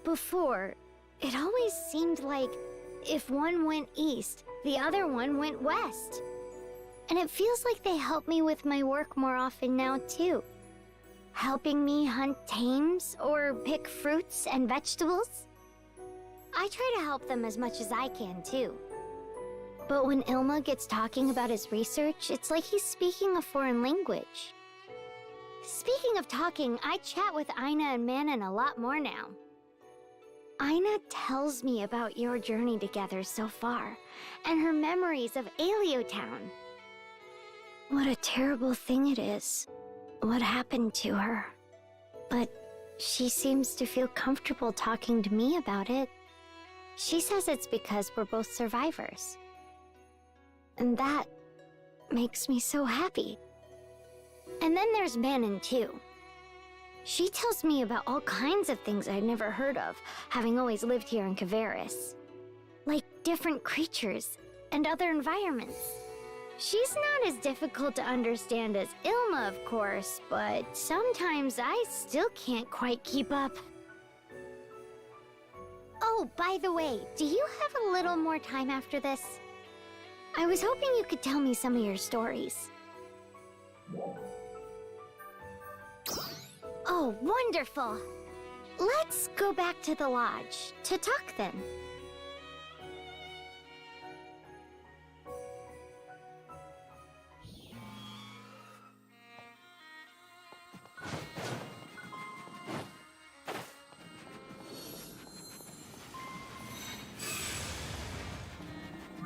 Before, it always seemed like if one went east, the other one went west. And it feels like they help me with my work more often now, too. Helping me hunt tames or pick fruits and vegetables. I try to help them as much as I can, too. But when Ilma gets talking about his research, it's like he's speaking a foreign language. Speaking of talking, I chat with Aina and Manon a lot more now. Aina tells me about your journey together so far, and her memories of Aleo Town. What a terrible thing it is, what happened to her. But she seems to feel comfortable talking to me about it. She says it's because we're both survivors. And that makes me so happy. And then there's Manon, too. She tells me about all kinds of things I'd never heard of, having always lived here in Kavaris. Like different creatures and other environments. She's not as difficult to understand as Ilma, of course, but sometimes I still can't quite keep up. Oh, by the way, do you have a little more time after this? I was hoping you could tell me some of your stories. Oh, wonderful! Let's go back to the lodge to talk then.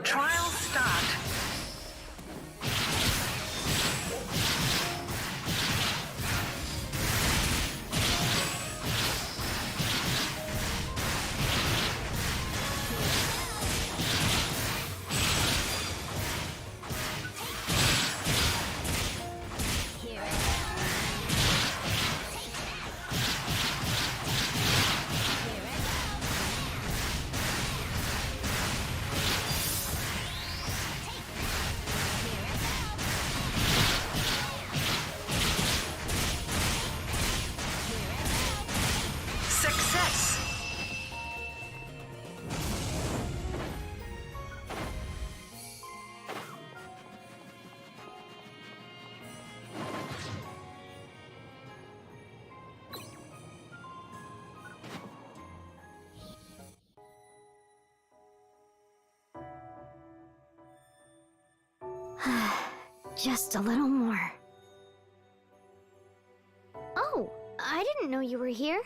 Trial start. Success! Just a little more. Oh, I didn't know you were here.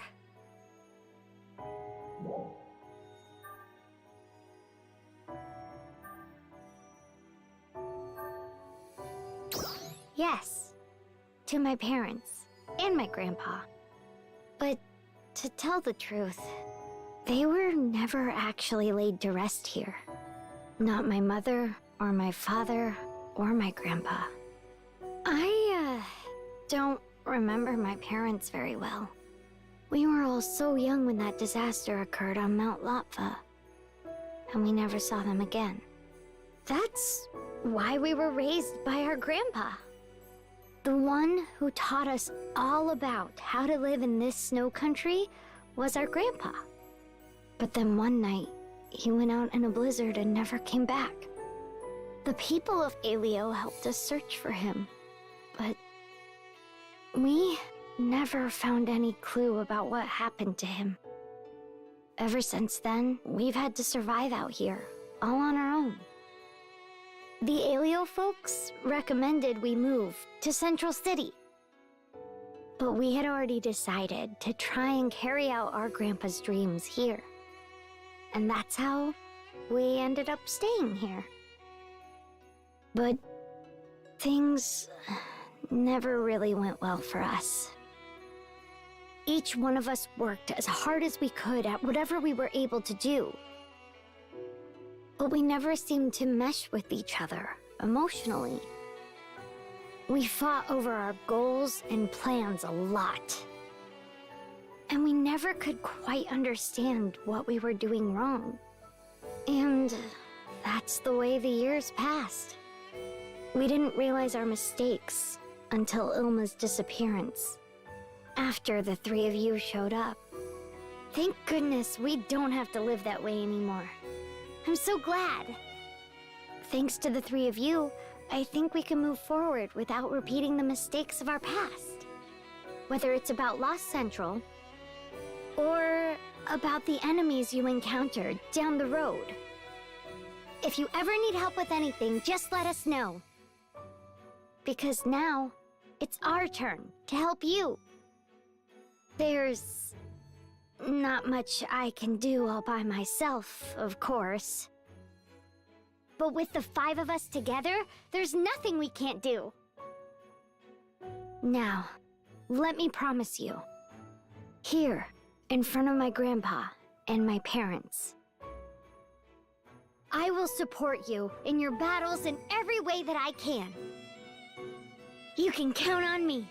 Yes, to my parents and my grandpa. But to tell the truth, they were never actually laid to rest here. Not my mother, or my father, or my grandpa. I don't remember my parents very well. We were all so young when that disaster occurred on Mount Lotfa, and we never saw them again. That's why we were raised by our grandpa. The one who taught us all about how to live in this snow country was our grandpa. But then one night, he went out in a blizzard and never came back. The people of Aleo helped us search for him, but we never found any clue about what happened to him. Ever since then, we've had to survive out here, all on our own. The Aleo folks recommended we move to Central City. But we had already decided to try and carry out our grandpa's dreams here. And that's how we ended up staying here. But things never really went well for us. Each one of us worked as hard as we could at whatever we were able to do. But we never seemed to mesh with each other emotionally. We fought over our goals and plans a lot. And we never could quite understand what we were doing wrong. And that's the way the years passed. We didn't realize our mistakes until Ilma's disappearance, after the three of you showed up. Thank goodness we don't have to live that way anymore. I'm so glad. Thanks to the three of you, I think we can move forward without repeating the mistakes of our past. Whether it's about Lost Central, or about the enemies you encountered down the road. If you ever need help with anything, just let us know. Because now, it's our turn to help you. There's not much I can do all by myself, of course. But with the 5 of us together, there's nothing we can't do. Now, let me promise you. Here, in front of my grandpa and my parents, I will support you in your battles in every way that I can. You can count on me.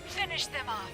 Finish them off.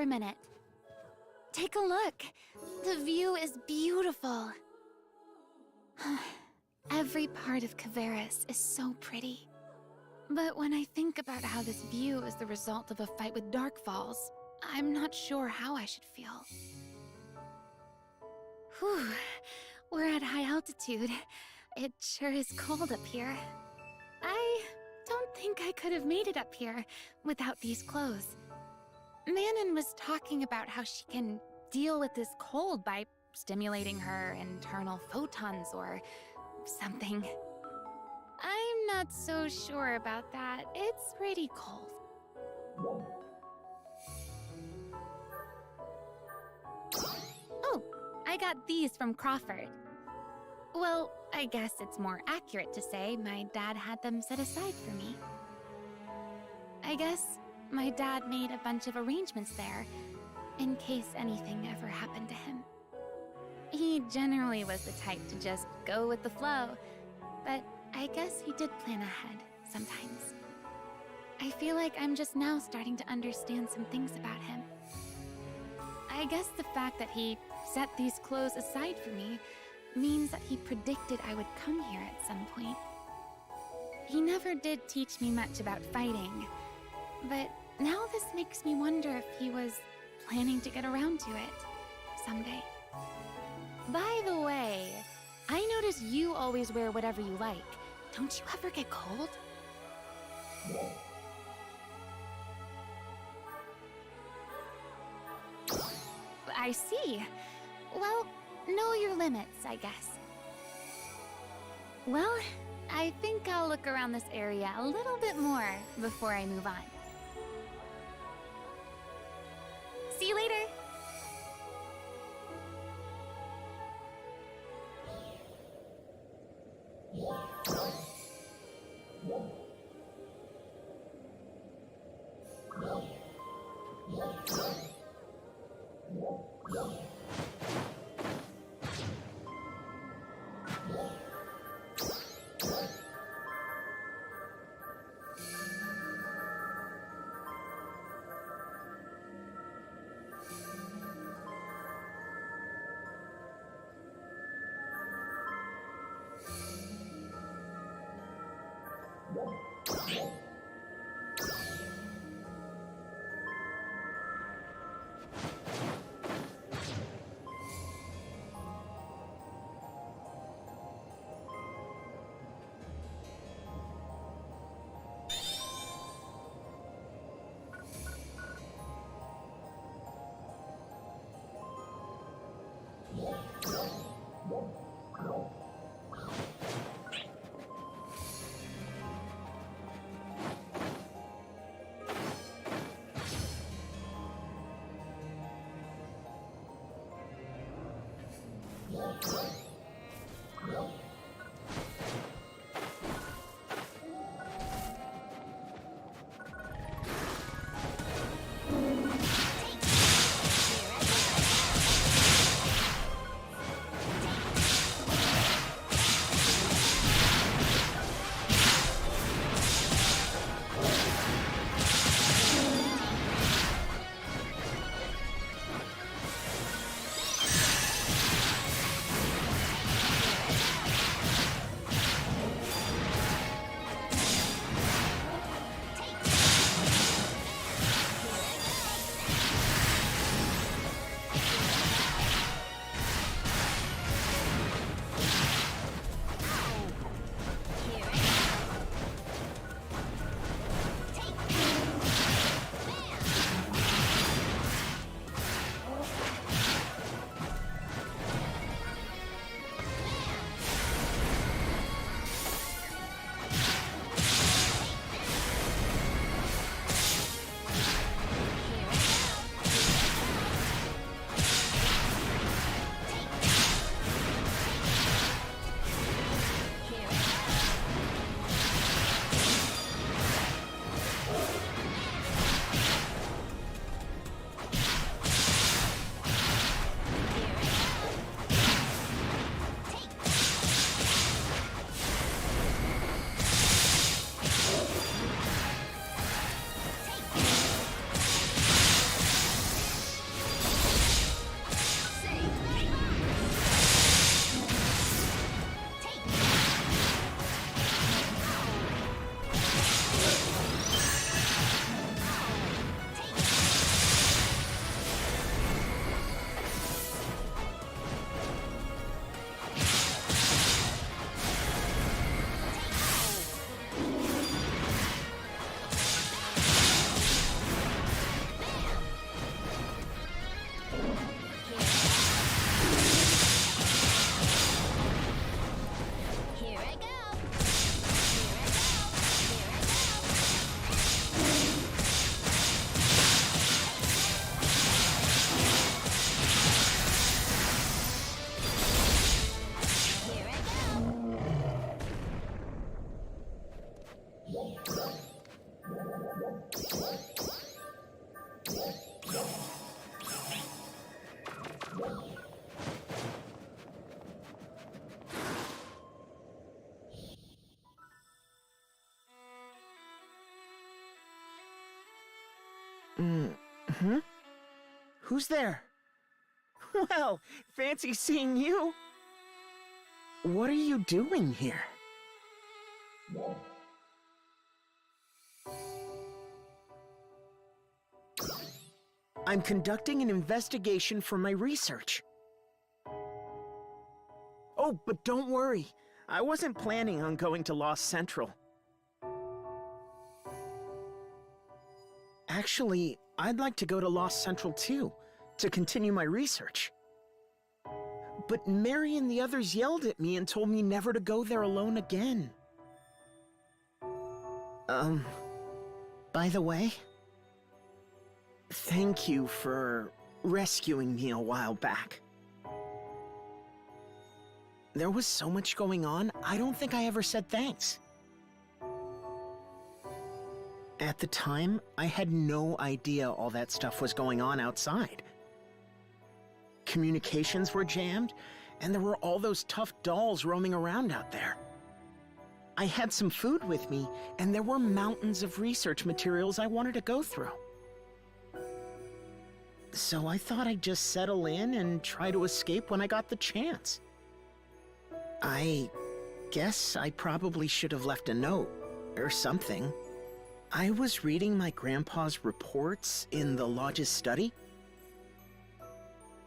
a minute. Take a look. The view is beautiful. Every part of Kavaris is so pretty. But when I think about how this view is the result of a fight with Darkfalls, I'm not sure how I should feel. Whew. We're at high altitude. It sure is cold up here. I don't think I could have made it up here without these clothes. Manon was talking about how she can deal with this cold by stimulating her internal photons or something. I'm not so sure about that. It's pretty cold. Oh, I got these from Crawford. Well, I guess it's more accurate to say my dad had them set aside for me. I guess my dad made a bunch of arrangements there, in case anything ever happened to him. He generally was the type to just go with the flow, but I guess he did plan ahead sometimes. I feel like I'm just now starting to understand some things about him. I guess the fact that he set these clothes aside for me means that he predicted I would come here at some point. He never did teach me much about fighting, but now this makes me wonder if he was planning to get around to it someday. By the way, I notice you always wear whatever you like. Don't you ever get cold? I see. Well, know your limits, I guess. Well, I think I'll look around this area a little bit more before I move on. See you later! Hmm? Who's there? Well, fancy seeing you. What are you doing here? I'm conducting an investigation for my research. Oh, but don't worry. I wasn't planning on going to Lost Central. Actually, I'd like to go to Lost Central too, to continue my research. But Mary and the others yelled at me and told me never to go there alone again. By the way, thank you for rescuing me a while back. There was so much going on, I don't think I ever said thanks. At the time, I had no idea all that stuff was going on outside. Communications were jammed, and there were all those tough dolls roaming around out there. I had some food with me, and there were mountains of research materials I wanted to go through. So I thought I'd just settle in and try to escape when I got the chance. I guess I probably should have left a note, or something. I was reading my grandpa's reports in the Lodge's study,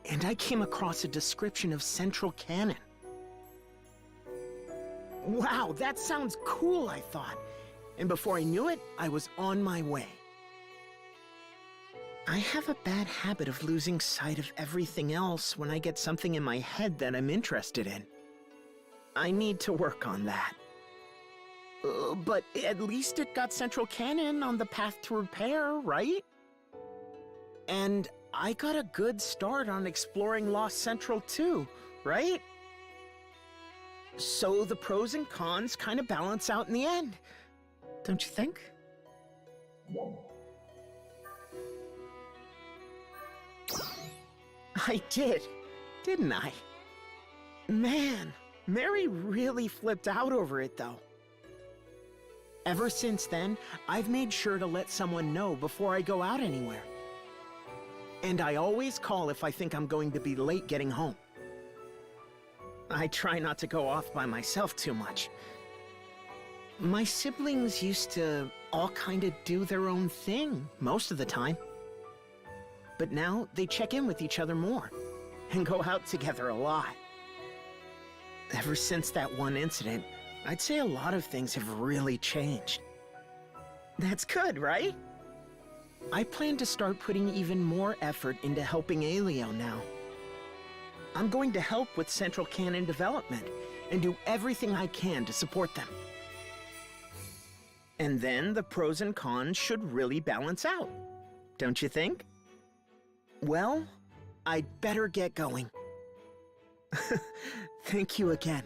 and I came across a description of Central Cannon. Wow, that sounds cool, I thought. And before I knew it, I was on my way. I have a bad habit of losing sight of everything else when I get something in my head that I'm interested in. I need to work on that. But at least it got Central Cannon on the path to repair, right? And I got a good start on exploring Lost Central too, right? So the pros and cons kind of balance out in the end, don't you think? I did, didn't I? Man, Mary really flipped out over it though. Ever since then, I've made sure to let someone know before I go out anywhere. And I always call if I think I'm going to be late getting home. I try not to go off by myself too much. My siblings used to all kind of do their own thing most of the time. But now they check in with each other more and go out together a lot. Ever since that one incident, I'd say a lot of things have really changed. That's good, right? I plan to start putting even more effort into helping Alio now. I'm going to help with Central Cannon development and do everything I can to support them. And then the pros and cons should really balance out, don't you think? Well, I'd better get going. Thank you again.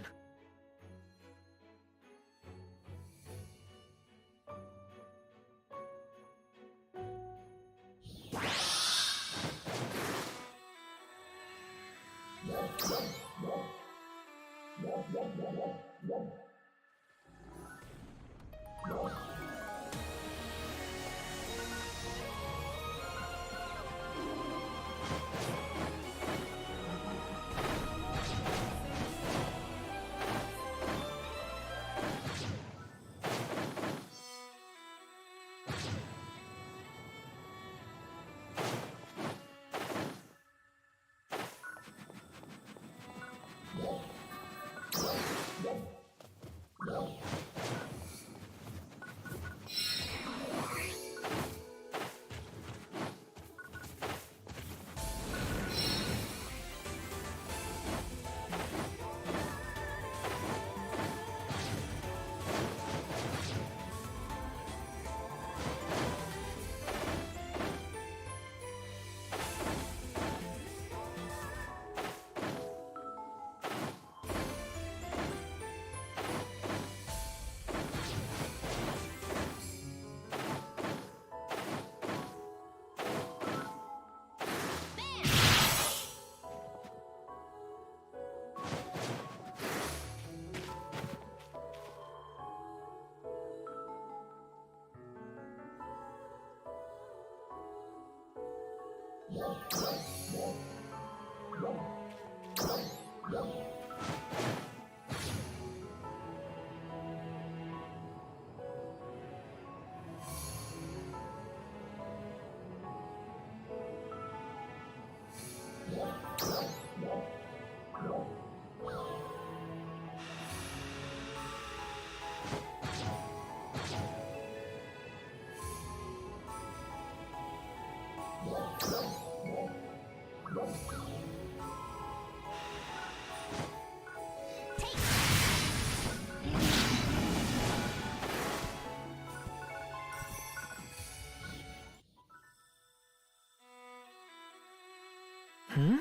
Hmm?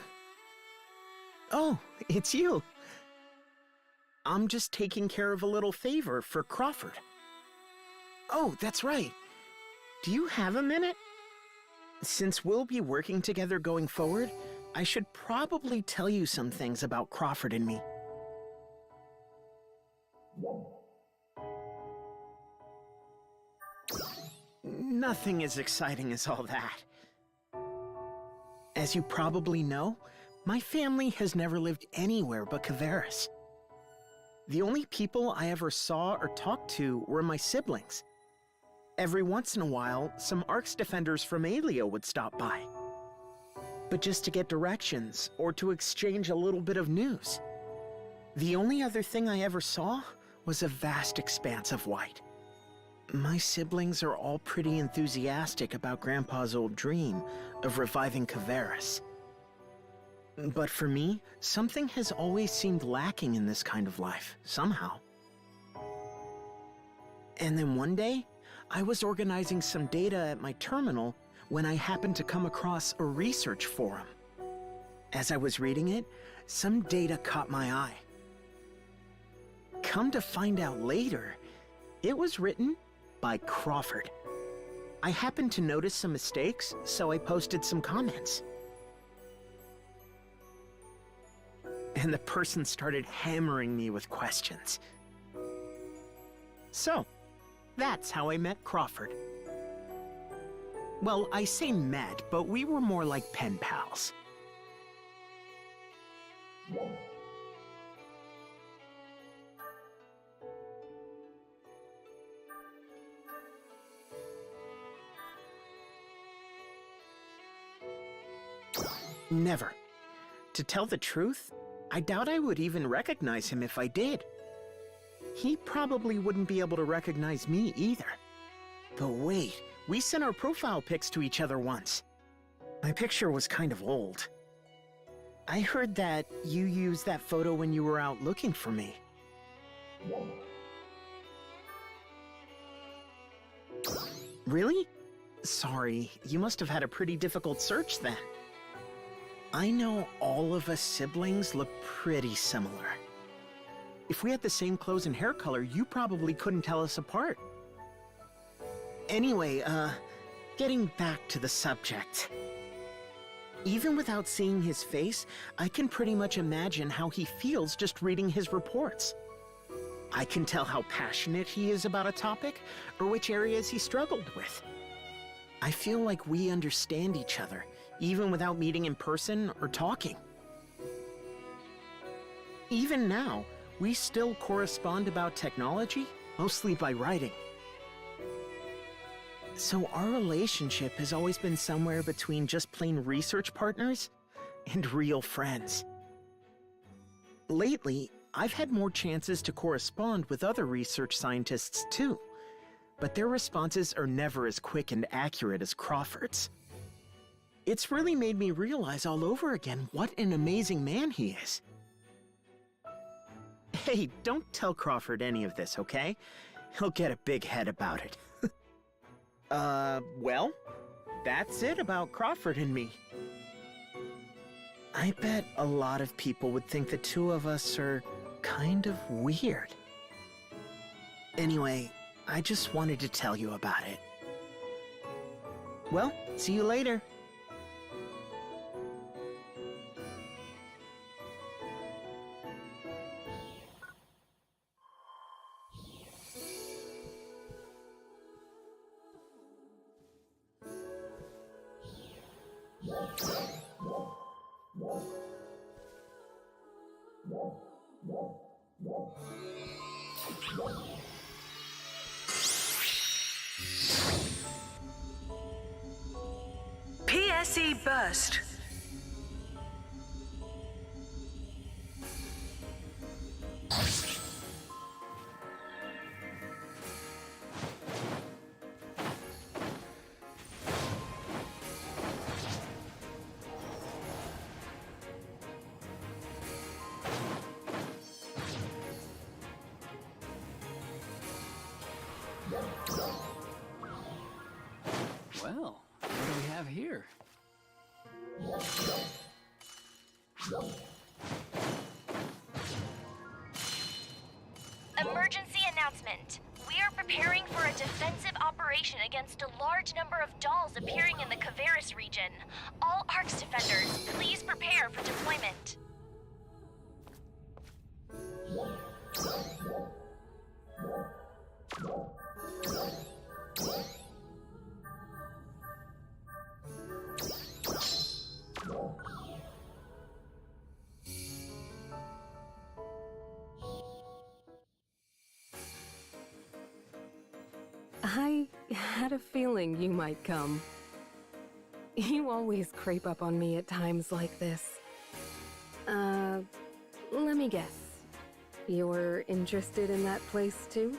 Oh, it's you. I'm just taking care of a little favor for Crawford. Oh, that's right. Do you have a minute? Since we'll be working together going forward, I should probably tell you some things about Crawford and me. Nothing as exciting as all that. As you probably know, my family has never lived anywhere but Kavaris. The only people I ever saw or talked to were my siblings. Every once in a while, some Arx defenders from Alio would stop by. But just to get directions or to exchange a little bit of news. The only other thing I ever saw was a vast expanse of white. My siblings are all pretty enthusiastic about Grandpa's old dream of reviving Kavaris. But for me, something has always seemed lacking in this kind of life, somehow. And then one day, I was organizing some data at my terminal when I happened to come across a research forum. As I was reading it, some data caught my eye. Come to find out later, it was written by Crawford. I happened to notice some mistakes, so I posted some comments. And the person started hammering me with questions. So, that's how I met Crawford. Well, I say met, but we were more like pen pals. Never. To tell the truth, I doubt I would even recognize him if I did. He probably wouldn't be able to recognize me either. But wait, we sent our profile pics to each other once. My picture was kind of old. I heard that you used that photo when you were out looking for me. Really? Sorry, you must have had a pretty difficult search then. I know all of us siblings look pretty similar. If we had the same clothes and hair color, you probably couldn't tell us apart. Anyway, getting back to the subject. Even without seeing his face, I can pretty much imagine how he feels just reading his reports. I can tell how passionate he is about a topic, or which areas he struggled with. I feel like we understand each other, even without meeting in person or talking. Even now, we still correspond about technology, mostly by writing. So our relationship has always been somewhere between just plain research partners and real friends. Lately, I've had more chances to correspond with other research scientists too, but their responses are never as quick and accurate as Crawford's. It's really made me realize all over again what an amazing man he is. Hey, don't tell Crawford any of this, okay? He'll get a big head about it. Well, that's it about Crawford and me. I bet a lot of people would think the two of us are kind of weird. Anyway, I just wanted to tell you about it. Well, see you later. PSE burst. Well, what do we have here? Emergency announcement. We are preparing for a defensive operation against a large number of dolls appearing in the Kavaris region. All ARX defenders, please prepare for deployment. I had a feeling you might come. You always creep up on me at times like this. Let me guess. You're interested in that place too?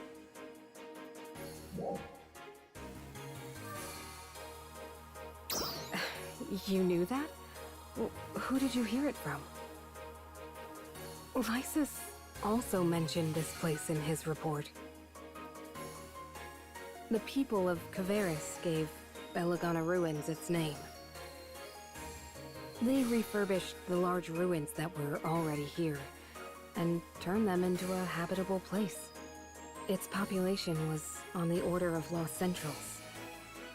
You knew that? Who did you hear it from? Lysis also mentioned this place in his report. The people of Kavaris gave Belagana Ruins its name. They refurbished the large ruins that were already here and turned them into a habitable place. Its population was on the order of Los Centrals.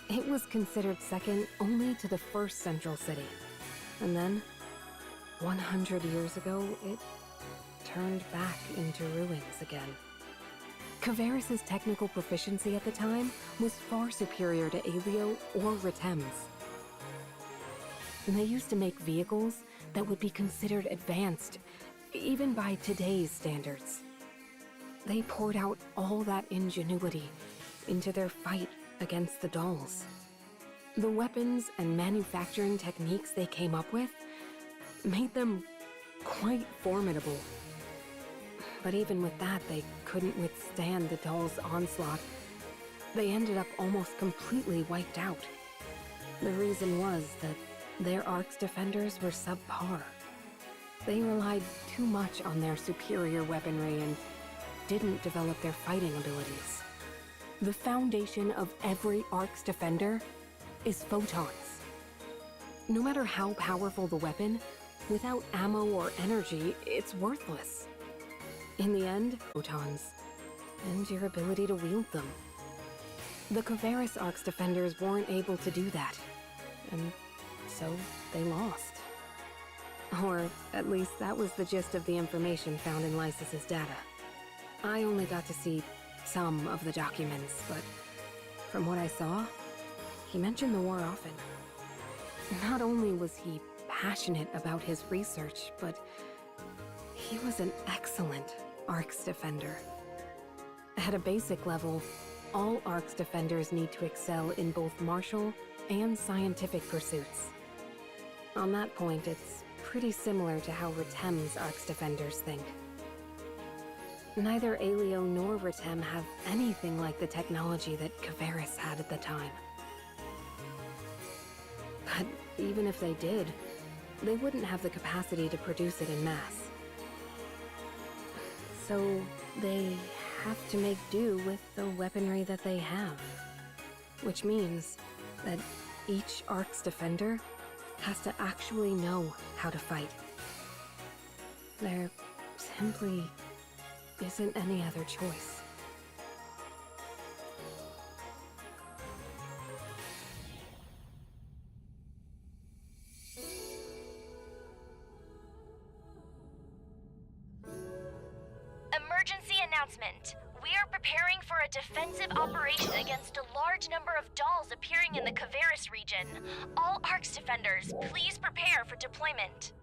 It was considered second only to the first central city. And then, 100 years ago, it turned back into ruins again. Kavaris' technical proficiency at the time was far superior to Alio or Retem's. And they used to make vehicles that would be considered advanced, even by today's standards. They poured out all that ingenuity into their fight against the dolls. The weapons and manufacturing techniques they came up with made them quite formidable. But even with that, they couldn't withstand the dolls' onslaught. They ended up almost completely wiped out. The reason was that their ARX defenders were subpar. They relied too much on their superior weaponry and didn't develop their fighting abilities. The foundation of every ARX defender is photons. No matter how powerful the weapon, without ammo or energy, it's worthless. In the end, photons, and your ability to wield them. The Kavaris ARX defenders weren't able to do that, and so they lost. Or at least that was the gist of the information found in Lysis's data. I only got to see some of the documents, but from what I saw, he mentioned the war often. Not only was he passionate about his research, but he was an excellent ARX defender. At a basic level, all ARX defenders need to excel in both martial and scientific pursuits. On that point, it's pretty similar to how Retem's ARX defenders think. Neither Alio nor Retem have anything like the technology that Kavaris had at the time. But even if they did, they wouldn't have the capacity to produce it in mass. So they have to make do with the weaponry that they have. Which means that each ARX defender has to actually know how to fight. There simply isn't any other choice. Emergency announcement. We are preparing for a defensive operation against a large number of dolls appearing in the Kavaris region. All ARX defenders, please prepare for deployment.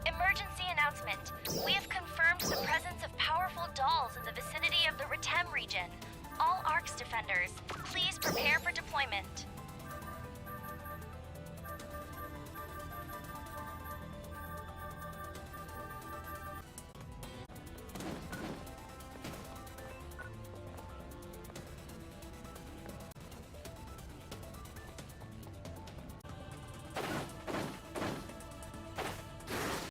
Emergency announcement. We have confirmed the presence of powerful dolls in the vicinity of the Retem region. All ARX defenders, please prepare for deployment.